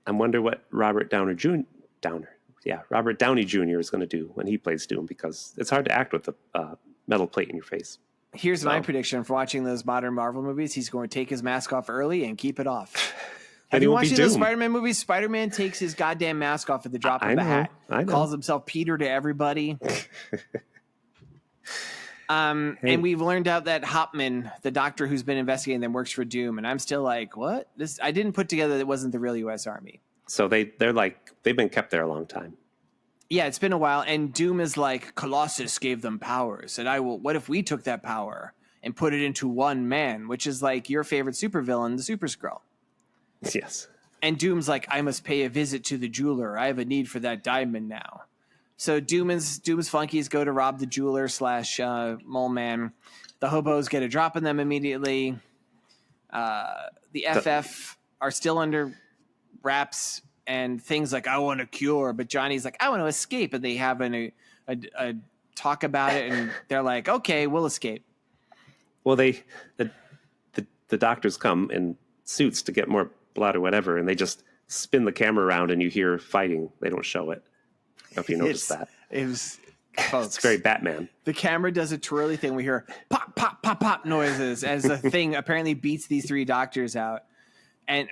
I wonder what Robert Downey Jr. is going to do when he plays Doom, because it's hard to act with a metal plate in your face. Here's my prediction for watching those modern Marvel movies. He's going to take his mask off early and keep it off. Have you watched those Spider-Man movies? Spider-Man takes his goddamn mask off at the drop of a hat. Calls himself Peter to everybody. And we've learned out that Hopman, the doctor who's been investigating them, works for Doom. And I'm still like, what? I didn't put together that it wasn't the real U.S. Army. So they're like, they've been kept there a long time. Yeah, it's been a while. And Doom is like, Colossus gave them powers. And what if we took that power and put it into one man, which is like your favorite supervillain, the Super Skrull. Yes. And Doom's like, I must pay a visit to the jeweler. I have a need for that diamond now. So Doom's flunkies go to rob the jeweler / mole man. The hobos get a drop on them immediately. The FF are still under wraps, and things like, I want a cure, but Johnny's like, I want to escape. And they have a talk about it, and they're like, okay, we'll escape. Well, the doctors come in suits to get more blood or whatever, and they just spin the camera around and you hear fighting. They don't show it. I don't know if you noticed that. It's very Batman. The camera does a twirly thing. We hear pop, pop, pop, pop noises as the thing apparently beats these 3 doctors out. And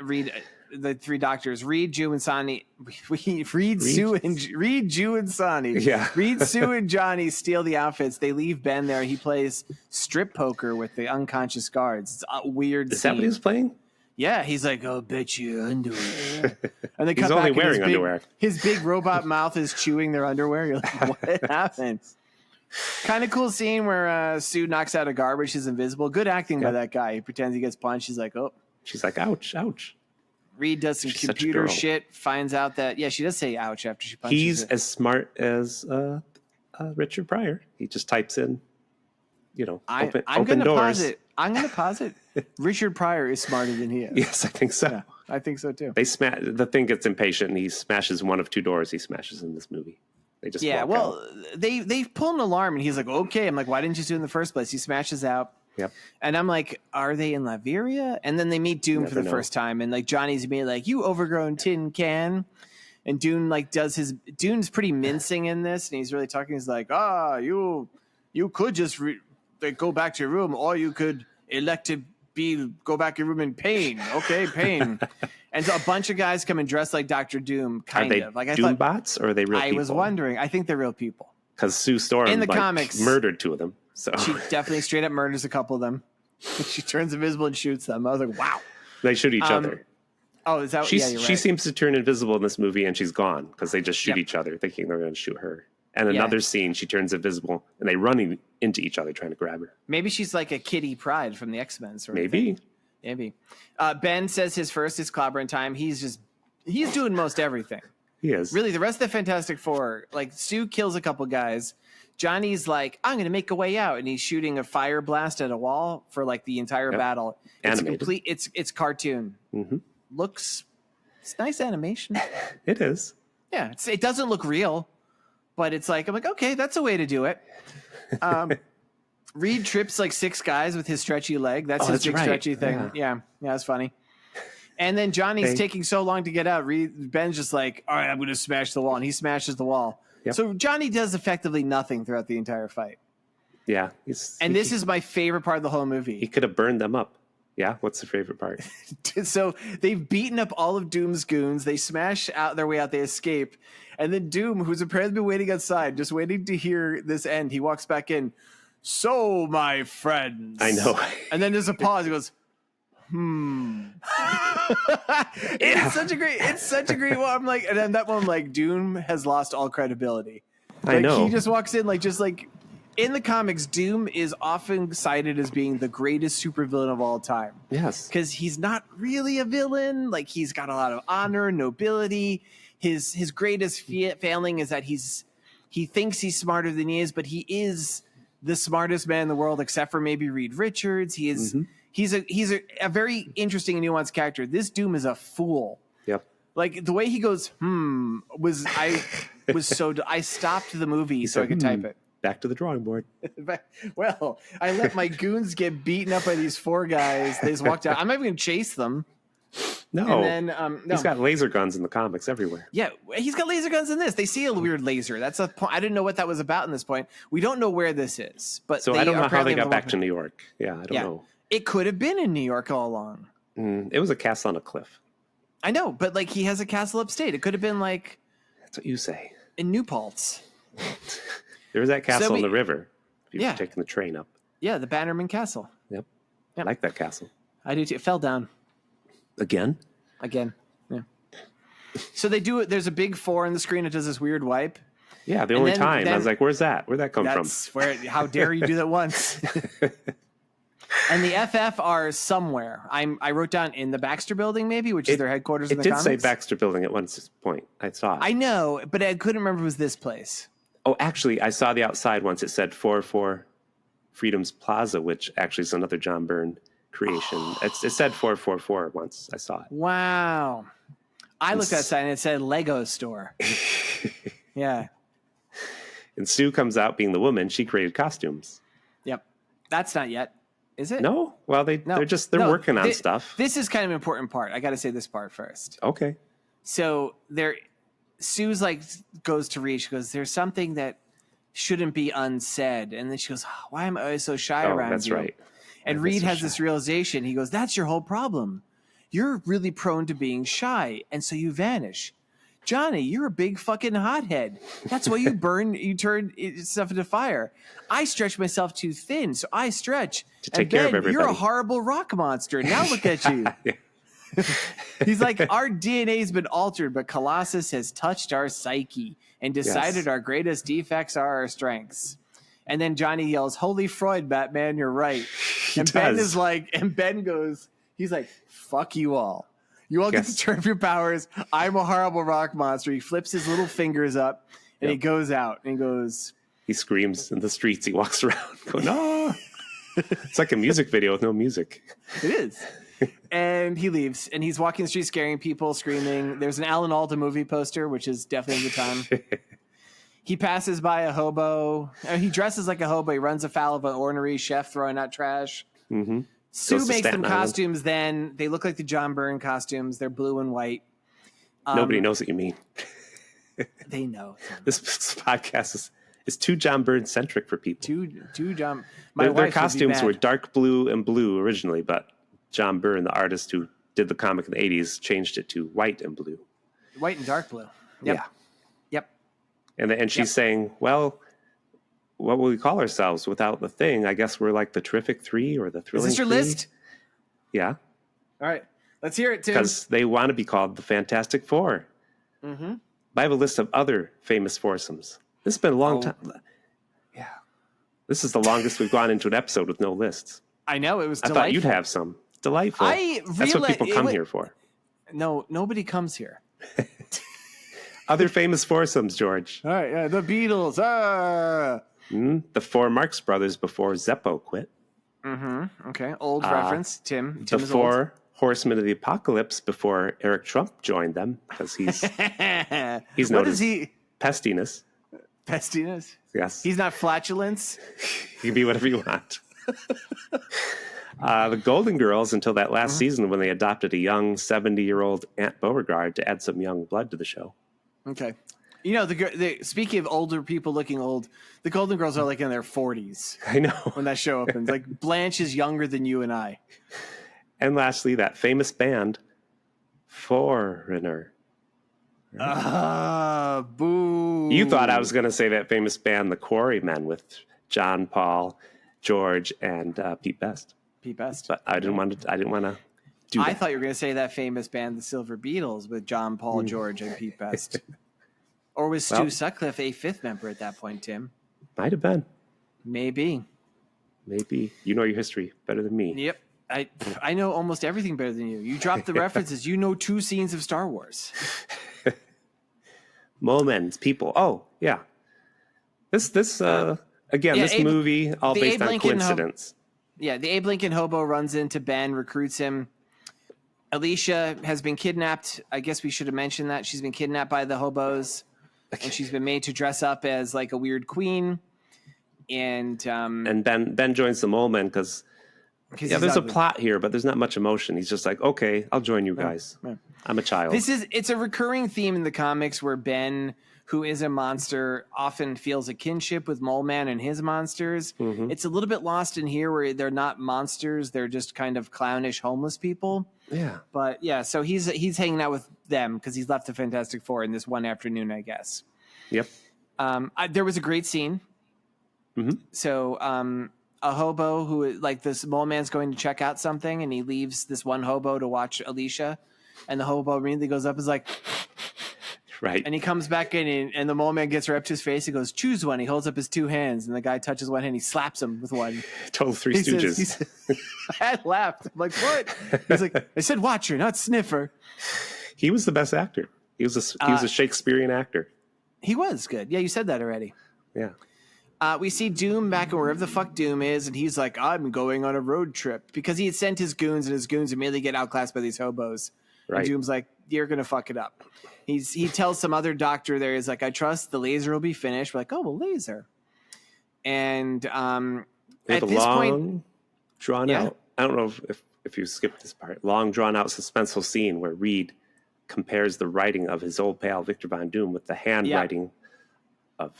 the 3 doctors, Reed, Jew, and Sonny. Reed, Sue, and Sonny. Yeah. Reed, Sue, and Johnny steal the outfits. They leave Ben there. He plays strip poker with the unconscious guards. It's a weird scene. Is that what he was playing? Yeah, he's like, I'll bet you underwear. And they he's only wearing underwear. His big robot mouth is chewing their underwear. You're like, what happened? Kind of cool scene where Sue knocks out a garbage. She's invisible. Good acting by that guy. He pretends he gets punched. He's like, oh. She's like, ouch, ouch. Reed does some computer shit, finds out that, she does say ouch after she punches He's as smart as Richard Pryor. He just types in, open doors. I'm going to posit Richard Pryor is smarter than he is. Yes, I think so. Yeah, I think so too. The thing gets impatient and he smashes one of two doors he smashes in this movie. They just walk out. they pull an alarm and he's like, okay. I'm like, why didn't you do it in the first place? He smashes out. Yep. And I'm like, are they in Latveria? And then they meet Doom for the first time. And like Johnny's being like, you overgrown tin can. And Dune like Dune's pretty mincing in this. And he's really talking. He's like, you could just go back to your room, or you could elect to go back to your room in pain. Okay, pain. And so a bunch of guys come and dress like Dr. Doom, kind of. Like I Doom thought, bots, or are they real people? I was wondering. I think they're real people. Because Sue Storm in the comics murdered two of them. So she definitely straight up murders a couple of them. She turns invisible and shoots them. I was like, wow. They shoot each other. Oh, is that? You're right. She seems to turn invisible in this movie, and she's gone because they just shoot each other, thinking they're going to shoot her. And another scene, she turns invisible, and they run into each other trying to grab her. Maybe she's like a Kitty Pryde from the X-Men. Maybe. Ben says his first is clobbering time. He's doing most everything. He is. Really, the rest of the Fantastic Four, like Sue kills a couple guys. Johnny's like, I'm going to make a way out. And he's shooting a fire blast at a wall for like the entire battle. It's animated. It's cartoon. Mm-hmm. It's nice animation. It is. Yeah. It doesn't look real, but it's like, I'm like, okay, that's a way to do it. Reed trips like 6 guys with his stretchy leg. That's his big stretchy thing. Yeah. That's funny. And then Johnny's taking so long to get out. Ben's just like, all right, I'm going to smash the wall. And he smashes the wall. Yep. So Johnny does effectively nothing throughout the entire fight. Yeah. This is my favorite part of the whole movie. He could have burned them up. Yeah. What's the favorite part? So they've beaten up all of Doom's goons. They smash out their way out. They escape. And then Doom, who's apparently been waiting outside, just waiting to hear this end, he walks back in. So, my friends. I know. And then there's a pause. He goes, It's such a great one. I'm like, and then that one, like, Doom has lost all credibility. Like, I know. He just walks in, like, in the comics, Doom is often cited as being the greatest supervillain of all time. Yes. Because he's not really a villain. Like, he's got a lot of honor, nobility. His greatest failing is that he thinks he's smarter than he is, but he is the smartest man in the world, except for maybe Reed Richards. He is. Mm-hmm. He's a very interesting and nuanced character. This Doom is a fool. Yep. Like the way he goes, I stopped the movie so I could type it. Back to the drawing board. Well, I let my goons get beaten up by these 4 guys. They just walked out. I'm not even going to chase them. No. And then, no. He's got laser guns in the comics everywhere. Yeah, he's got laser guns in this. They see a weird laser. That's a point. I didn't know what that was about in this point. We don't know where this is. But so I don't know how they got back to New York. Yeah, I don't know. It could have been in New York all along. It was a castle on a cliff. I know, but like he has a castle upstate. It could have been like... That's what you say. In New Paltz. There was that castle on the river. If you're taking the train up. Yeah, the Bannerman Castle. Yep. I like that castle. I do too. It fell down. Again. Yeah. So they do it. There's a big 4 on the screen. It does this weird wipe. Yeah, the only time. I was like, where's that? Where'd that come from? How dare you do that once? And the FF are somewhere. I wrote down in the Baxter Building, maybe, which is their headquarters in the comics. It did say Baxter Building at one point. I saw it. I know, but I couldn't remember it was this place. Oh, actually, I saw the outside once. It said 404 Freedom's Plaza, which actually is another John Byrne creation. It said 444 once. I saw it. Wow. I looked outside and it said Lego store. Yeah. And Sue comes out being the woman. She created costumes. Yep. That's not yet. Is it? No. Well, they're working on stuff. This is kind of an important part. I got to say this part first. Okay. So Sue's like goes to Reed. She goes, "There's something that shouldn't be unsaid," and then she goes, "Why am I always so shy around that's you?" Right. And Reed has this realization. He goes, "That's your whole problem. You're really prone to being shy, and so you vanish. Johnny, you're a big fucking hothead. That's why you turn stuff into fire. I stretch myself too thin, so I stretch. To take care of everybody. You're a horrible rock monster. Now look at you." He's like, "Our DNA's been altered, but Colossus has touched our psyche and decided our greatest defects are our strengths." And then Johnny yells, "Holy Freud, Batman, you're right." Ben goes, he's like, "Fuck you all. You all get to turn off your powers. I'm a horrible rock monster." He flips his little fingers up and he goes out and he goes. He screams in the streets. He walks around going, "No." It's like a music video with no music. It is. And he leaves, and he's walking the street scaring people, screaming. There's an Alan Alda movie poster, which is definitely the time. He passes by a hobo. He dresses like a hobo. He runs afoul of an ornery chef throwing out trash. Mm-hmm. Sue makes them costumes then. They look like the John Byrne costumes. They're blue and white. Nobody knows what you mean. They know. This podcast is too John Byrne centric for people. Too John. Their costumes were dark blue and blue originally, but John Byrne, the artist who did the comic in the 80s, changed it to white and blue. White and dark blue. Yep. Yeah. Yep. And she's saying, well, what will we call ourselves without the thing? I guess we're like the Terrific Three or the Thrilling Is this your Three. list? Yeah. All right. Let's hear it, Tim. Because they want to be called the Fantastic Four. Mm-hmm. I have a list of other famous foursomes. This has been a long time. Yeah. This is the longest we've gone into an episode with no lists. I know. It was I delightful. thought you'd have some. Delightful. That's what people come here for. No, nobody comes here. Other famous foursomes, George. All right. Yeah, the Beatles. The four Marx Brothers before Zeppo quit. Mm-hmm. Okay. Old reference. Tim The is four Horsemen of the Apocalypse before Eric Trump joined them because he's old. known What is as he? pestiness. Pestiness? Yes. He's not flatulence? You can be whatever you want. The Golden Girls until that last season when they adopted a young 70-year-old Aunt Beauregard to add some young blood to the show. Okay. You know, speaking of older people looking old, the Golden Girls are like in their 40s I know. when that show opens. Like Blanche is younger than you and I. And lastly, that famous band, Foreigner. Boo. You thought I was going to say that famous band, the Quarrymen, with John, Paul, George, and Pete Best. Pete Best. But I didn't want to do that. I thought you were going to say that famous band, the Silver Beatles, with John, Paul, George, and Pete Best. Or was Stu Sutcliffe a fifth member at that point, Tim? Might have been. Maybe. You know your history better than me. Yep. I know almost everything better than you. You dropped the references. You know 2 scenes of Star Wars. Moments, people. Oh, yeah. This movie, all based on coincidence. The Abe Lincoln hobo runs into Ben, recruits him. Alicia has been kidnapped. I guess we should have mentioned that. She's been kidnapped by the hobos. And she's been made to dress up as like a weird queen. And Ben joins the Mole Men because there's a plot here, but there's not much emotion. He's just like, okay, I'll join you guys. Yeah. I'm a child. It's a recurring theme in the comics where Ben, who is a monster, often feels a kinship with Mole Man and his monsters. Mm-hmm. It's a little bit lost in here where they're not monsters. They're just kind of clownish homeless people. Yeah. But yeah, so he's hanging out with them because he's left the Fantastic Four in this one afternoon, I guess. Yep. There was a great scene. Mm-hmm. So a hobo who, like, this Mole Man's going to check out something, and he leaves this one hobo to watch Alicia, and the hobo immediately goes up and is like, right. And he comes back in, and the Mole Man gets right up to his face. He goes, choose one. He holds up his 2 hands, and the guy touches one hand. He slaps him with one. Total Three Stooges. I laughed. I'm like, what? He's like, I said watcher, not sniffer. He was the best actor. He was a Shakespearean actor. He was good. Yeah, you said that already. Yeah. We see Doom back in wherever the fuck Doom is, and he's like, I'm going on a road trip. Because he had sent his goons, and his goons immediately get outclassed by these hobos. Right. And Doom's like, you're going to fuck it up. He tells some other doctor there, he's like, I trust the laser will be finished. We're like, oh, well, laser. And at this point... drawn out. I don't know if you skipped this part. Long, drawn-out, suspenseful scene where Reed compares the writing of his old pal, Victor Von Doom, with the handwriting of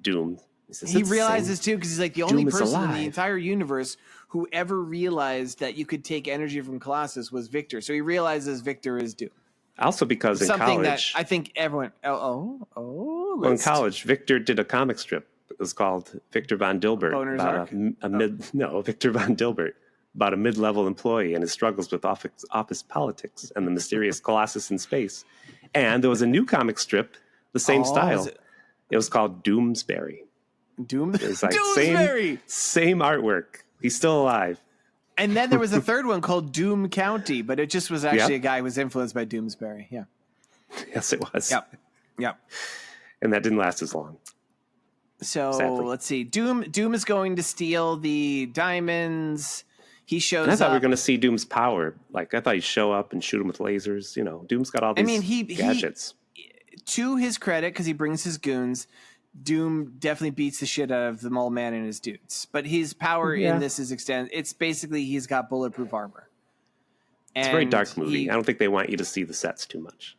Doom. He realizes too, because he's like the only person in the entire universe who ever realized that you could take energy from Colossus was Victor. So he realizes Victor is Doom. Also, because in something college, that I think everyone. In college, Victor did a comic strip. It was called Victor Von Dilbert. Boner's Arc? Victor Von Dilbert, about a mid-level employee and his struggles with office politics and the mysterious Colossus in space. And there was a new comic strip, the same style. It was called Doomsbury. It's like same artwork. He's still alive. And then there was a third one called Doom County, but it just was actually a guy who was influenced by Doomsbury. Yeah. Yes, it was. Yep. And that didn't last as long. So sadly. let's see. Doom is going to steal the diamonds. He shows And I thought up. we were going to see Doom's power. Like, I thought he'd show up and shoot him with lasers. You know, Doom's got all these gadgets. To his credit, because he brings his goons, Doom definitely beats the shit out of the Mole Man and his dudes. But his power in this is it's basically he's got bulletproof armor. It's a very dark movie. I don't think they want you to see the sets too much.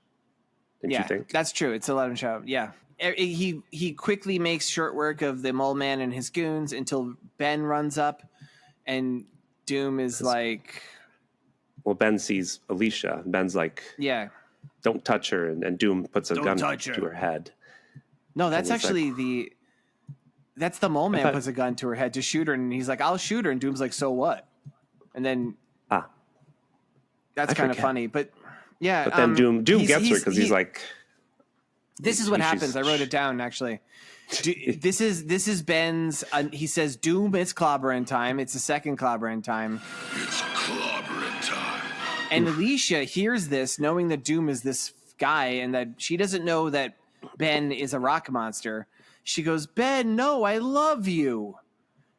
Didn't you think? That's true. It's a 11 show. Yeah. He quickly makes short work of the Mole Man and his goons until Ben runs up, and Doom is like... Well, Ben sees Alicia. And Ben's like, don't touch her. And Doom puts a gun to her head. No, that's actually that's the Mole Man puts a gun to her head to shoot her. And he's like, I'll shoot her. And Doom's like, so what? And then... That's kind of funny. But yeah. But then Doom gets her because he's like... This is what happens. I wrote it down, actually. This is Ben's... he says, Doom, it's clobbering time. It's the second clobbering time. It's clobbering time. And Alicia hears this, knowing that Doom is this guy and that she doesn't know that Ben is a rock monster. She goes, Ben, no, I love you.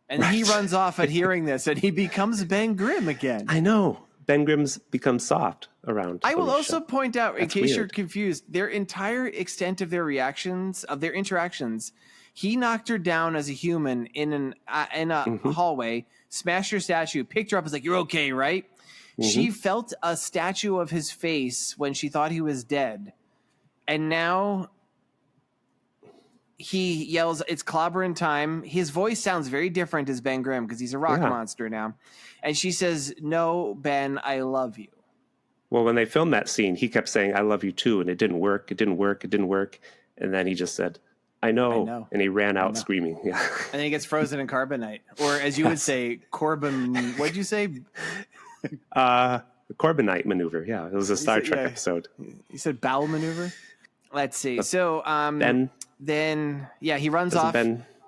And he runs off at hearing this, and he becomes Ben Grimm again. I know. Ben Grimm's become soft around. I will also point out, in case you're confused, their entire extent of their reactions, of their interactions, he knocked her down as a human in a hallway, smashed her statue, picked her up, was like, you're okay, right? She felt a statue of his face when she thought he was dead. And now he yells, it's clobbering time. His voice sounds very different as Ben Grimm because he's a rock monster now. And she says, no, Ben, I love you. Well, when they filmed that scene, he kept saying, I love you too. And it didn't work. It didn't work. It didn't work. And then he just said, I know. And he ran out screaming. Yeah. And then he gets frozen in carbonite. Or as you would say, Corbin, what'd you say? Corbinite maneuver. Yeah. It was a Star Trek episode. You said bowel maneuver? Let's see. So then he runs off.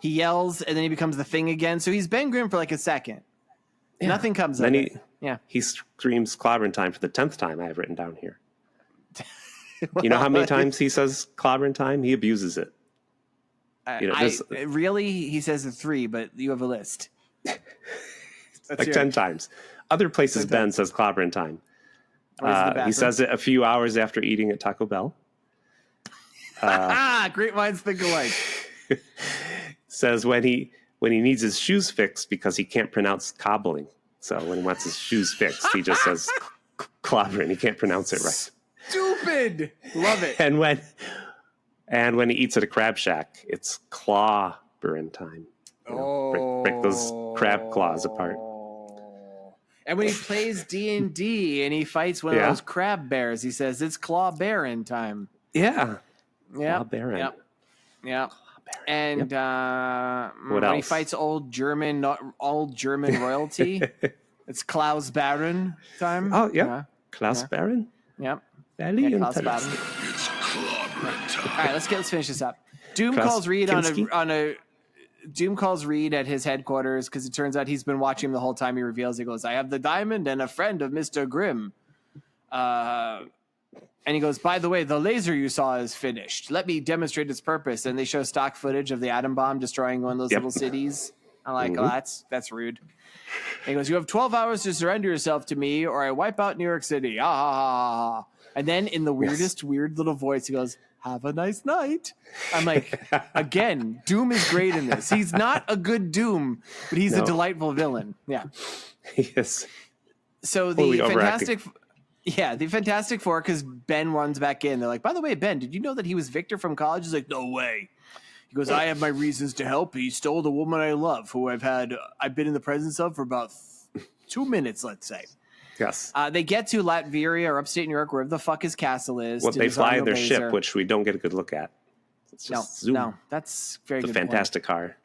He yells, and then he becomes the Thing again. So he's Ben Grimm for like a second. Yeah. Nothing comes of it. He screams clobbering time for the 10th time I have written down here. You know how many times he says clobbering time? He abuses it. Really? He says it 3, but you have a list. Like 10 times. Other places Ben says clobbering time. He says it a few hours after eating at Taco Bell. Great minds think alike. Says when he needs his shoes fixed because he can't pronounce cobbling. So when he wants his shoes fixed, he just says clobbering. He can't pronounce it right. Stupid. Love it. And when he eats at a crab shack, it's clawbering time. Break those crab claws apart. And when he plays D&D and he fights one of those crab bears, he says it's claw-bearing time. Yeah. Claw-bearing. Yep. And when he fights old German royalty, it's Klaus Baron time. Oh, yeah. Klaus Baron? Yep. Klaus Baron. It's clobbering time. All right, let's finish this up. Doom calls Reed Doom calls Reed at his headquarters because it turns out he's been watching him the whole time. He reveals, he goes, I have the diamond and a friend of Mr. Grimm. And he goes, by the way, the laser you saw is finished. Let me demonstrate its purpose. And they show stock footage of the atom bomb destroying one of those little cities. I'm like, oh, that's rude. And he goes, you have 12 hours to surrender yourself to me or I wipe out New York City. Ah. And then in the weirdest, weird little voice, he goes, have a nice night. I'm like, again, Doom is great in this. He's not a good Doom, but he's a delightful villain. Yeah. Yes. So the Fantastic Four, because Ben runs back in. They're like, by the way, Ben, did you know that he was Victor from college? He's like, no way. He goes, I have my reasons to help. He stole the woman I love, who I've been in the presence of for about 2 minutes, let's say. Yes. They get to Latveria or upstate New York, wherever the fuck his castle is. Well, they fly their ship, which we don't get a good look at. It's just zoom. No, that's very good. The Fantastic Car.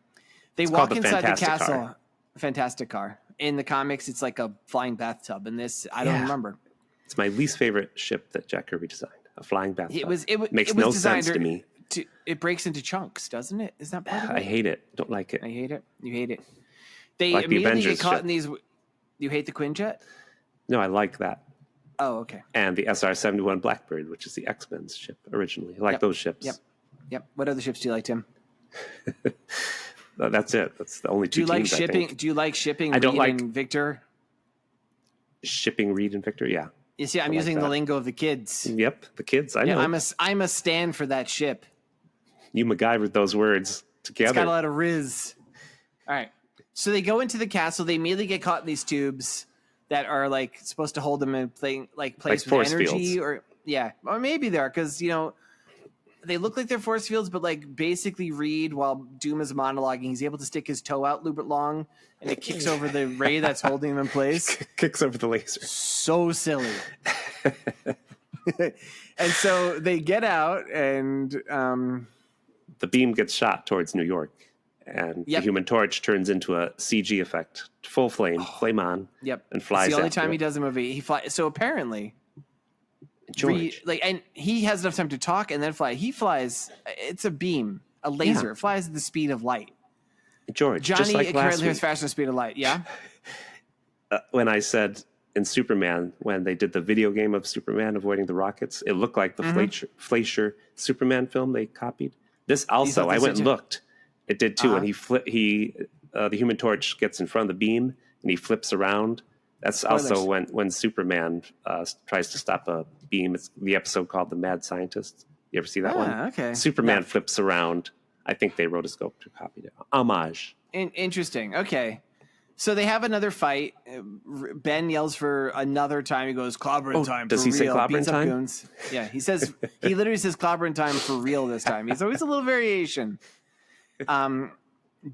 They walk inside the castle. Fantastic Car. In the comics, it's like a flying bathtub. In this, I don't remember. It's my least favorite ship that Jack Kirby designed. A flying bathtub. It makes no sense to me. It breaks into chunks, doesn't it? Is that part of it? I hate it. Don't like it. I hate it. You hate it. They like immediately the get caught in these. You hate the Quinjet? No, I like that. Oh, okay. And the SR-71 Blackbird, which is the X-Men's ship originally. I like those ships. Yep. What other ships do you like, Tim? That's it. That's the only two Do you like teams, I shipping? think. Do you like shipping? I don't Reed like- and Victor. Shipping Reed and Victor, yeah. You see, I'm like using the that. lingo of the kids. Yep, the kids, I Yeah, know. I'm a stand for that ship. You MacGyvered those words together. It's got a lot of riz. All right. So they go into the castle. They immediately get caught in these tubes that are like supposed to hold them in place with force energy, fields. or maybe they are, because they look like they're force fields, but like basically Reed, while Doom is monologuing, he's able to stick his toe out a little bit long, and it kicks over the ray that's holding him in place. Kicks over the laser. So silly. And so they get out, and The beam gets shot towards New York, and Yep. the Human Torch turns into a CG effect, full flame, flame on, yep, and flies. It's the only after time it. he does a movie. He flies. So apparently, George. and he has enough time to talk and then fly. He flies. It's a beam, a laser. Yeah. It flies at the speed of light. George, Johnny just like last currently has week, faster than the speed of light. Yeah. when I said in Superman, when they did the video game of Superman avoiding the rockets, it looked like the Fleischer Superman film they copied. This also, thought I this went did and too? looked. It did too, and the Human Torch gets in front of the beam and he flips around. That's also Spoilers. when Superman tries to stop a beam. It's the episode called "The Mad Scientist." You ever see that one? Okay. Superman No. flips around. I think they rotoscoped or copied it. Homage. Interesting. Okay. So they have another fight. Ben yells for another time. He goes, clobbering time. does for he say real. clobbering Beats up time? goons. Yeah, he literally says clobbering time for real this time. He's always a little variation.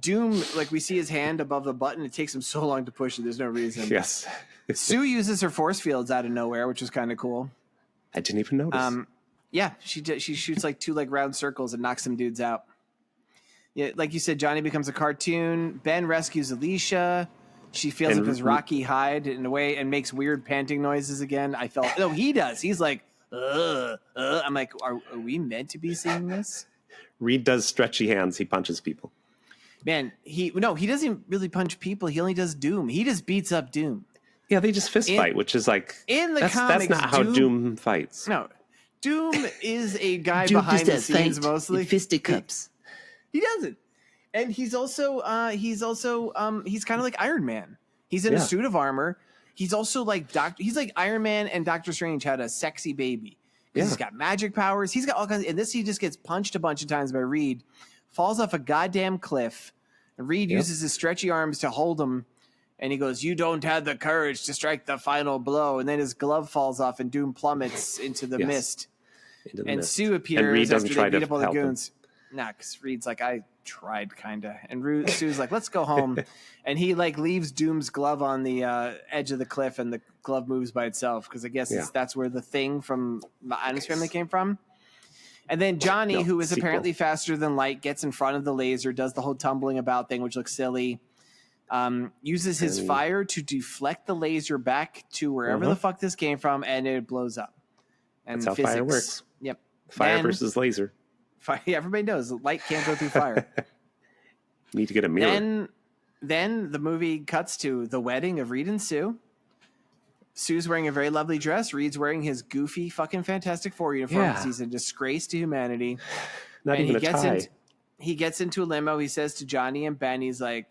Doom, like we see his hand above the button. It takes him so long to push it. There's no reason. Yes. Sue uses her force fields out of nowhere, which is kind of cool. I didn't even notice. Yeah, she shoots like two round circles and knocks some dudes out. Yeah, like you said, Johnny becomes a cartoon. Ben rescues Alicia. She feels And up his rocky hide in a way and makes weird panting noises again. He does. He's like, I'm like, are we meant to be seeing this? Reed does stretchy hands. He punches people. Man, he doesn't really punch people. He only does Doom. He just beats up Doom. Yeah, they just fist fight, which is like in the that's comics, not how Doom fights. No, Doom is a guy behind the scenes mostly. Fisticuffs. He doesn't. And he's also he's kind of like Iron Man. He's in a suit of armor. He's also like he's like Iron Man and Doctor Strange had a sexy baby. He's got magic powers. He's got all kinds. And this, he just gets punched a bunch of times by Reed, falls off a goddamn cliff. And Reed uses his stretchy arms to hold him. And he goes, "You don't have the courage to strike the final blow." And then his glove falls off and Doom plummets into the mist. Into the And mist. Sue appears And Reed doesn't after try they to beat up all the help him. goons. Nah, because Reed's like, I tried, kind of. And Sue's like, let's go home. And he like leaves Doom's glove on the edge of the cliff, and the glove moves by itself, because I guess that's where the thing from Adam's family came from. And then Johnny, who is sequel. apparently faster than light, gets in front of the laser, does the whole tumbling about thing, which looks silly. Uses his fire to deflect the laser back to wherever the fuck this came from, and it blows up. And That's how fire works. Yep. Fire Then- versus laser. Everybody knows light can't go through fire. You need to get a mirror. Then the movie cuts to the wedding of Reed and Sue. Sue's wearing a very lovely dress. Reed's wearing his goofy fucking Fantastic Four uniform because he's a disgrace to humanity. Not And even a tie. he gets into a limo. He says to Johnny and Ben, he's like,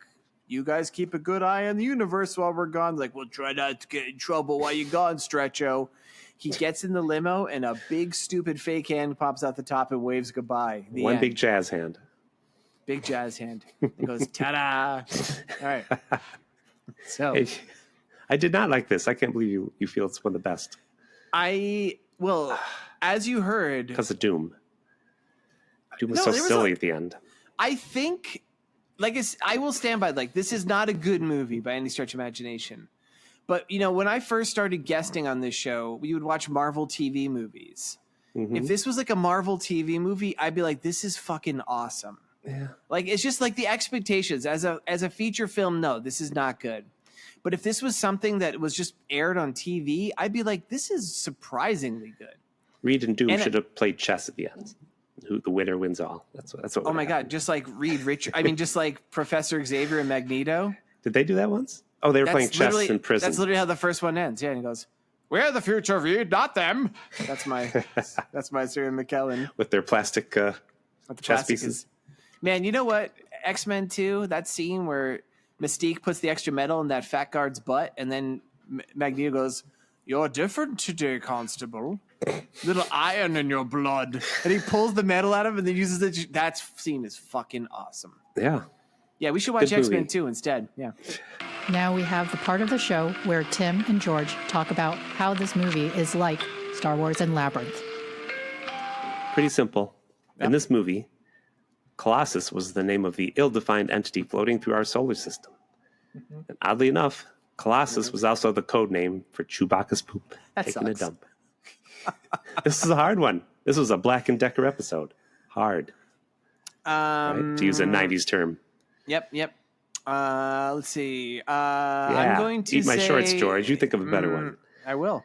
"You guys keep a good eye on the universe while we're gone." Like, "We'll try not to get in trouble while you're gone, Stretcho." He gets in the limo, and a big, stupid fake hand pops out the top and waves goodbye. The One end. big jazz hand. Big jazz hand. And goes, ta-da. All right. So Hey, I did not like this. I can't believe you feel it's one of the best as you heard, because of Doom. Doom was No, so there was silly at the end. I think, I will stand by, this is not a good movie by any stretch of imagination. But, when I first started guesting on this show, we would watch Marvel TV movies. Mm-hmm. If this was like a Marvel TV movie, I'd be like, this is fucking awesome. Yeah. Like, it's just like the expectations as a feature film. No, this is not good. But if this was something that was just aired on TV, I'd be like, this is surprisingly good. Reed and Doom And should have played chess at the end. Who the winner wins all. That's what. Oh my God. Just like Reed Richard. I mean, just like Professor Xavier and Magneto. Did they do that once? Oh, they were playing chess in prison. That's literally how the first one ends. Yeah, and he goes, "We're the future, Reed, not them." That's my Sarah McKellen. With their plastic With the chess plastic pieces. Man, you know what? X-Men 2, that scene where Mystique puts the extra metal in that fat guard's butt, and then Magneto goes, "You're different today, Constable. Little iron in your blood." And he pulls the metal out of him and then uses it. That scene is fucking awesome. Yeah. Yeah, we should watch Good X-Men movie. 2 instead. Yeah. Now we have the part of the show where Tim and George talk about how this movie is like Star Wars and Labyrinth. Pretty simple. In this movie, Colossus was the name of the ill-defined entity floating through our solar system. And oddly enough, Colossus was also the code name for Chewbacca's poop That taking a sucks. dump. This is a hard one. This was a Black & Decker episode. Hard, right? To use a 90s term. Yep. Let's see. Yeah. I'm going to Eat my say, shorts, George. You think of a better one. I will.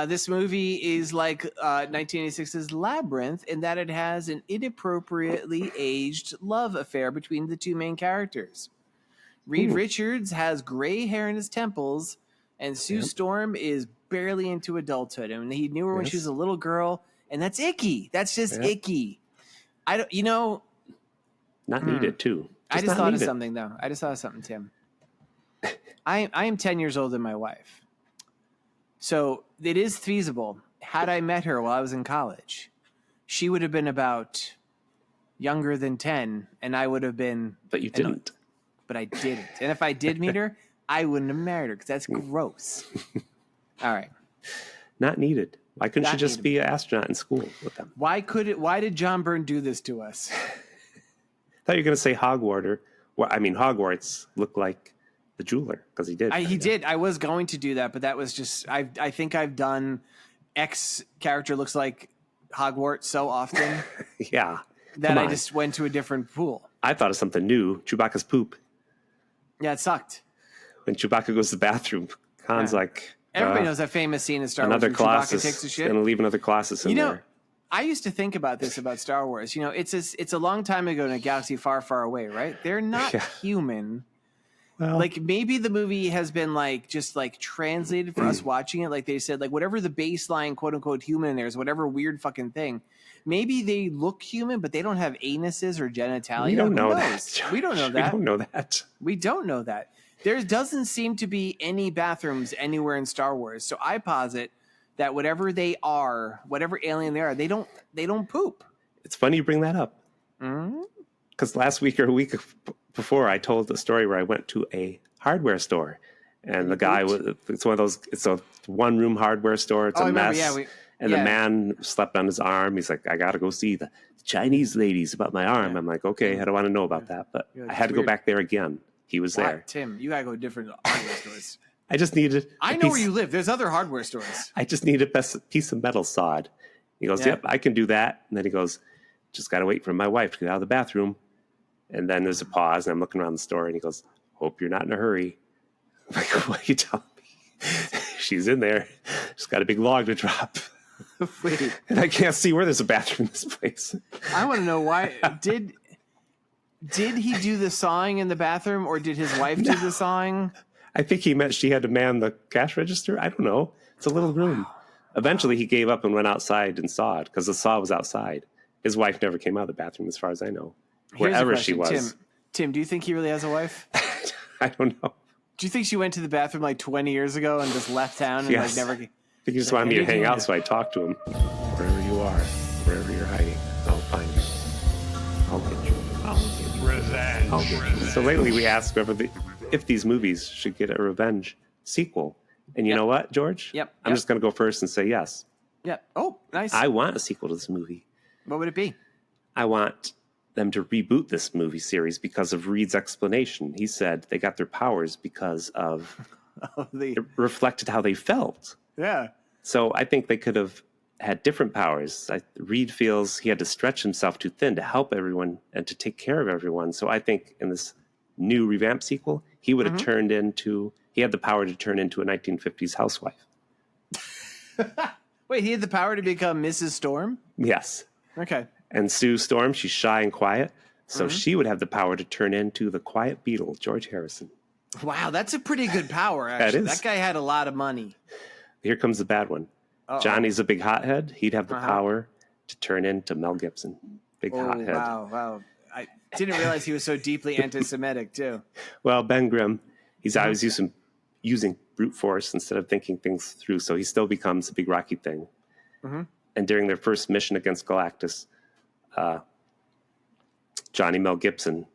This movie is like 1986's Labyrinth in that it has an inappropriately aged love affair between the two main characters. Reed Richards has gray hair in his temples, and Sue Storm is barely into adulthood. And he knew her when she was a little girl, and that's icky. That's just icky. I don't, Not needed, too. I just not thought of needed. something, though. I just thought of something, Tim. I am 10 years older than my wife. So it is feasible. Had I met her while I was in college, she would have been about younger than 10, and I would have been... But you didn't. But I didn't. And if I did meet her, I wouldn't have married her because that's gross. All right. Not needed. Why couldn't Not she just needed. be an astronaut in school with them? Why did John Byrne do this to us? I thought you were going to say Hogwarts. Well, I mean, Hogwarts looked like the jeweler because he did. He did. I was going to do that, but that was just... I think I've done X character looks like Hogwarts so often Yeah. that Come I on. just went to a different pool. I thought of something new. Chewbacca's poop. Yeah, it sucked. When Chewbacca goes to the bathroom, Khan's like... Everybody knows that famous scene in Star Wars another where Chewbacca Colossus. takes a shit. Going to leave another Colossus in there. I used to think about this about Star Wars. It's a long time ago in a galaxy far, far away, right? They're not human. Well, Like maybe the movie has been just translated for us watching it. Like they said, like whatever the baseline quote unquote human in there is, whatever weird fucking thing. Maybe they look human, but they don't have anuses or genitalia. we don't know Who that. knows? George. We don't know that. We don't know that. We don't know that. There doesn't seem to be any bathrooms anywhere in Star Wars. So I posit that whatever they are, whatever alien they are, they don't poop. It's funny you bring that up. Because last week or a week before, I told the story where I went to a hardware store. And the guy it's one of those, it's a one-room hardware store. It's Oh, a I remember, mess. yeah, and the man slept on his arm. He's like, I got to go see the Chinese ladies about my arm. Yeah. I'm like, okay, I don't want to know about that. But I had to go weird. back there again. He was Why? there. Tim, you gotta go to different hardware stores. I just needed. I know where you live. There's other hardware stores. I just need a piece of metal sawed. He goes, Yeah. yep, I can do that. And then he goes, just got to wait for my wife to get out of the bathroom. And then there's a pause, and I'm looking around the store, and he goes, hope you're not in a hurry. I'm like, what are you telling me? She's in there. She's got a big log to drop. Wait, And I can't see where there's a bathroom in this place. I want to know why did he do the sawing in the bathroom, or did his wife do the sawing? I think he meant she had to man the cash register. I don't know. It's a little room. Eventually, he gave up and went outside and sawed because the saw was outside. His wife never came out of the bathroom, as far as I know. Here's a Wherever she question, was. Tim, do you think he really has a wife? I don't know. Do you think she went to the bathroom 20 years ago and just left town and Yes. never? I think he just Like, wanted me how to you hang doing out, it? so I talked to him. Wherever you are, wherever you're hiding, I'll find you. I'll get you. I'll get you. Revenge. I'll get you. So lately we asked if these movies should get a revenge sequel. And you know what, George? Yep. I'm just going to go first and say yes. Yeah. Oh, nice. I want a sequel to this movie. What would it be? I want them to reboot this movie series because of Reed's explanation. He said they got their powers because of it reflected how they felt. Yeah. So I think they could have had different powers. Reed feels he had to stretch himself too thin to help everyone and to take care of everyone. So I think in this new revamped sequel, he would have he had the power to turn into a 1950s housewife. Wait, he had the power to become Mrs. Storm? Yes. Okay. And Sue Storm, she's shy and quiet. So she would have the power to turn into the quiet Beetle, George Harrison. Wow, that's a pretty good power, actually. is. That guy had a lot of money. Here comes the bad one. Uh-oh. Johnny's a big hothead. He'd have the power to turn into Mel Gibson. Big Oh, hothead. wow. I didn't realize he was so deeply anti-Semitic too. Well, Ben Grimm, he's always using brute force instead of thinking things through, so he still becomes a big rocky thing. Mm-hmm. And during their first mission against Galactus, Johnny Mel Gibson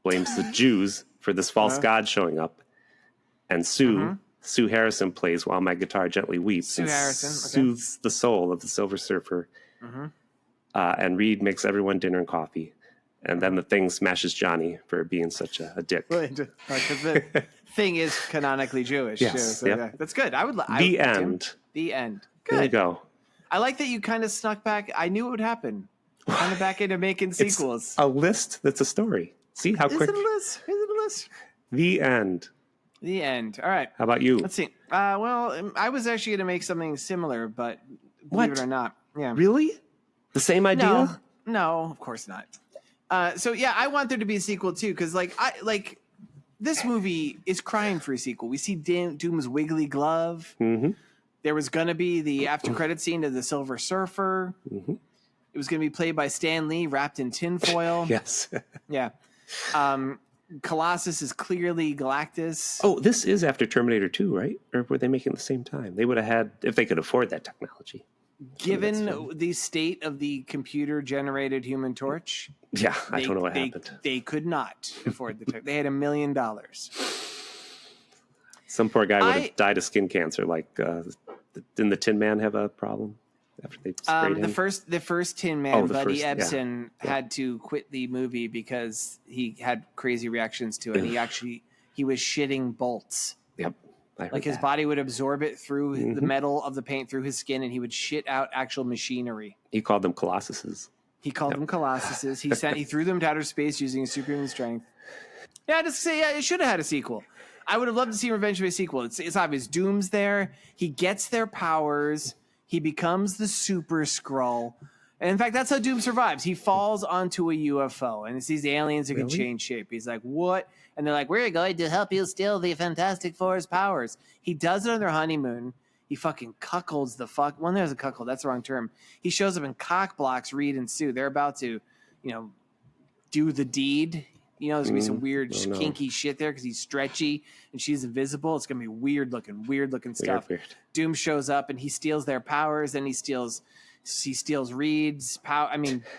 blames the Jews for this false god showing up, and Sue Harrison plays While My Guitar Gently Weeps soothes the soul of the Silver Surfer. And Reed makes everyone dinner and coffee. And then the Thing smashes Johnny for being such a dick. Because the Thing is canonically Jewish. Yes, too, so yep. yeah, that's good. The end. The end. Good. There you go. I like that you kind of snuck back. I knew it would happen. Kind of back into making sequels. It's a list that's a story. See how quick. Is it a list? Is it a list? The end. The end. All right. How about you? Let's see. Well, I was actually going to make something similar, but believe it or not. Yeah. Really? The same idea? No, of course not. So yeah, I want there to be a sequel too, because this movie is crying for a sequel. We see Doom's wiggly glove. Mm-hmm. There was going to be the after credit scene to the Silver Surfer. Mm-hmm. It was going to be played by Stan Lee, wrapped in tinfoil. Yes. Yeah. Colossus is clearly Galactus. Oh, this is after Terminator 2, right? Or were they making it at the same time? They would have had, if they could afford that technology. Given the state of the computer-generated Human Torch, yeah, I don't know what happened. They could not afford the tech. They had $1 million. Some poor guy would have died of skin cancer. Like, didn't the Tin Man have a problem after they sprayed him? The first Tin Man, Buddy Ebsen, yeah. had to quit the movie because he had crazy reactions to it. He was shitting bolts. Yep. Like his body would absorb it through the metal of the paint through his skin, and he would shit out actual machinery. He called them Colossuses. He called them Colossuses. He threw them to outer space using his superhuman strength. Yeah, just say it should have had a sequel. I would have loved to see Revenge of a sequel. It's obvious. Doom's there. He gets their powers. He becomes the Super Skrull. And in fact, that's how Doom survives. He falls onto a UFO, and it's these aliens who can change shape. He's like, what? And they're like, we're going to help you steal the Fantastic Four's powers. He does it on their honeymoon. He fucking cuckolds the fuck. Well, there's a cuckold. That's the wrong term. He shows up and cock blocks Reed and Sue. They're about to, do the deed. There's going to be some weird, kinky shit there because he's stretchy and she's invisible. It's going to be weird looking stuff. Weird. Doom shows up and he steals their powers. Then he steals Reed's power.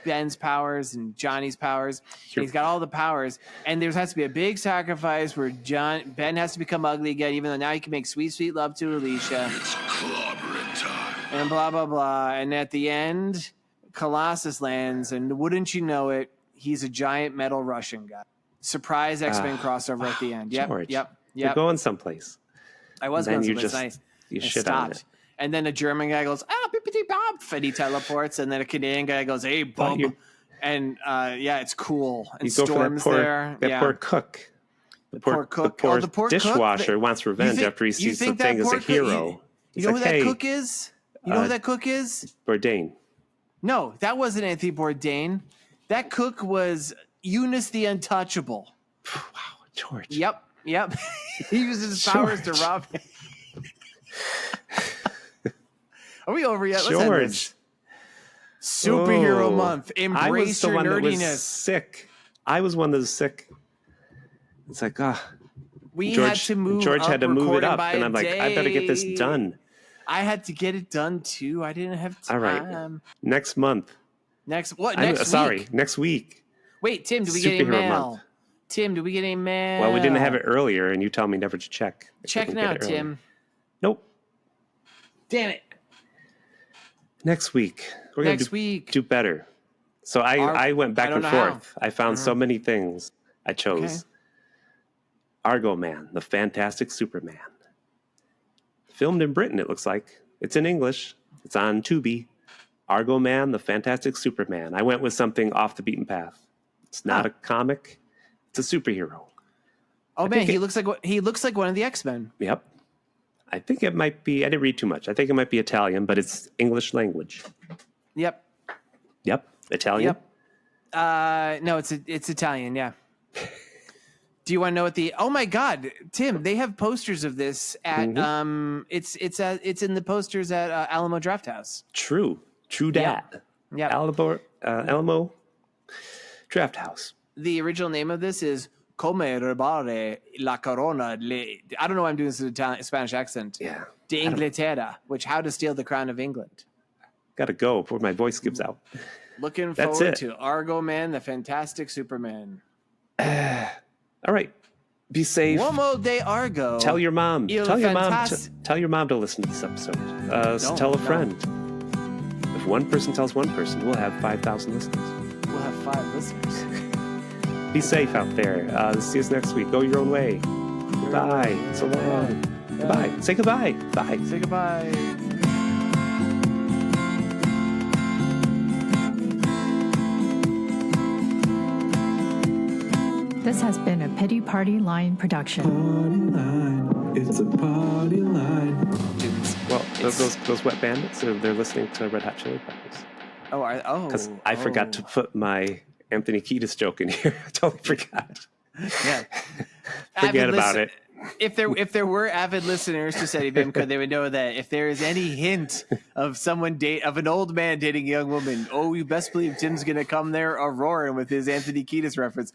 Ben's powers and Johnny's powers. And he's got all the powers. And there has to be a big sacrifice where Ben has to become ugly again, even though now he can make sweet, sweet love to Alicia. It's clobbering time. And blah, blah, blah. And at the end, Colossus lands, and wouldn't you know it, he's a giant metal Russian guy. Surprise X-Men crossover at the end. Yep. You're going someplace. I was going someplace. You I shit stopped. on it. And then a German guy goes, bippity bop, and he teleports. And then a Canadian guy goes, hey, bub. And it's cool. And Storm's there. That poor cook. The poor dishwasher wants revenge after he sees the Thing as a hero. You know who that cook is? You know who that cook is? Bourdain. No, that wasn't Anthony Bourdain. That cook was Eunice the Untouchable. Wow, George. Yep. He uses his powers to rob. Are we over yet? Let's end this. Superhero month. Embrace your nerdiness. Was sick. I was one that was sick. It's like, George had to move it up, and I'm like, I better get this done. I had to get it done too. I didn't have time. All right. Next month. Next week. Wait, Tim, do we get a mail? Tim, do we get a mail? Well, we didn't have it earlier, and you tell me never to check. Check now, Tim. Nope. Damn it. Next week. We're going to do better. So I went back and forth. I found so many things. I chose Argo Man, the Fantastic Superman. Filmed in Britain, it looks like. It's in English. It's on Tubi. Argo Man, the Fantastic Superman. I went with something off the beaten path. It's not a comic. It's a superhero. He looks like one of the X-Men. Yep. I think it might be. I didn't read too much. I think it might be Italian, but it's English language. Yep. Italian. Yep. No, it's Italian. Yeah. Do you want to know what the? Oh my God, Tim! They have posters of this at It's in the posters at Alamo Drafthouse. True dat. Yeah. Alamo. Draft House. The original name of this is Come rubare la corona. I don't know why I'm doing this in a Spanish accent. Yeah. De Inglaterra, which How to Steal the Crown of England. Gotta go before my voice gives out. Looking That's forward it. to Argo Man, the Fantastic Superman. All right. Be safe. Uomo de Argo. Tell your mom. Il Tell your mom. fantas- Tell your mom to listen to this episode. Tell a no. friend. If one person tells one person, we'll have 5,000 listeners. We'll have 5 listeners. Be safe out there. See us next week. Go your own way. Goodbye. So long. Goodbye. Say goodbye. Bye. Say goodbye. This has been a Pity Party Line production. Party line, it's a party line. Well, those wet bandits, they're listening to Red Hot Chili Peppers. Because I forgot to put my Anthony Kiedis joke in here. I totally forgot. Yeah. Forget about it. If there were avid listeners to Seddy Bimco, they would know that if there is any hint of an old man dating a young woman, you best believe Tim's gonna come there a roaring with his Anthony Kiedis reference.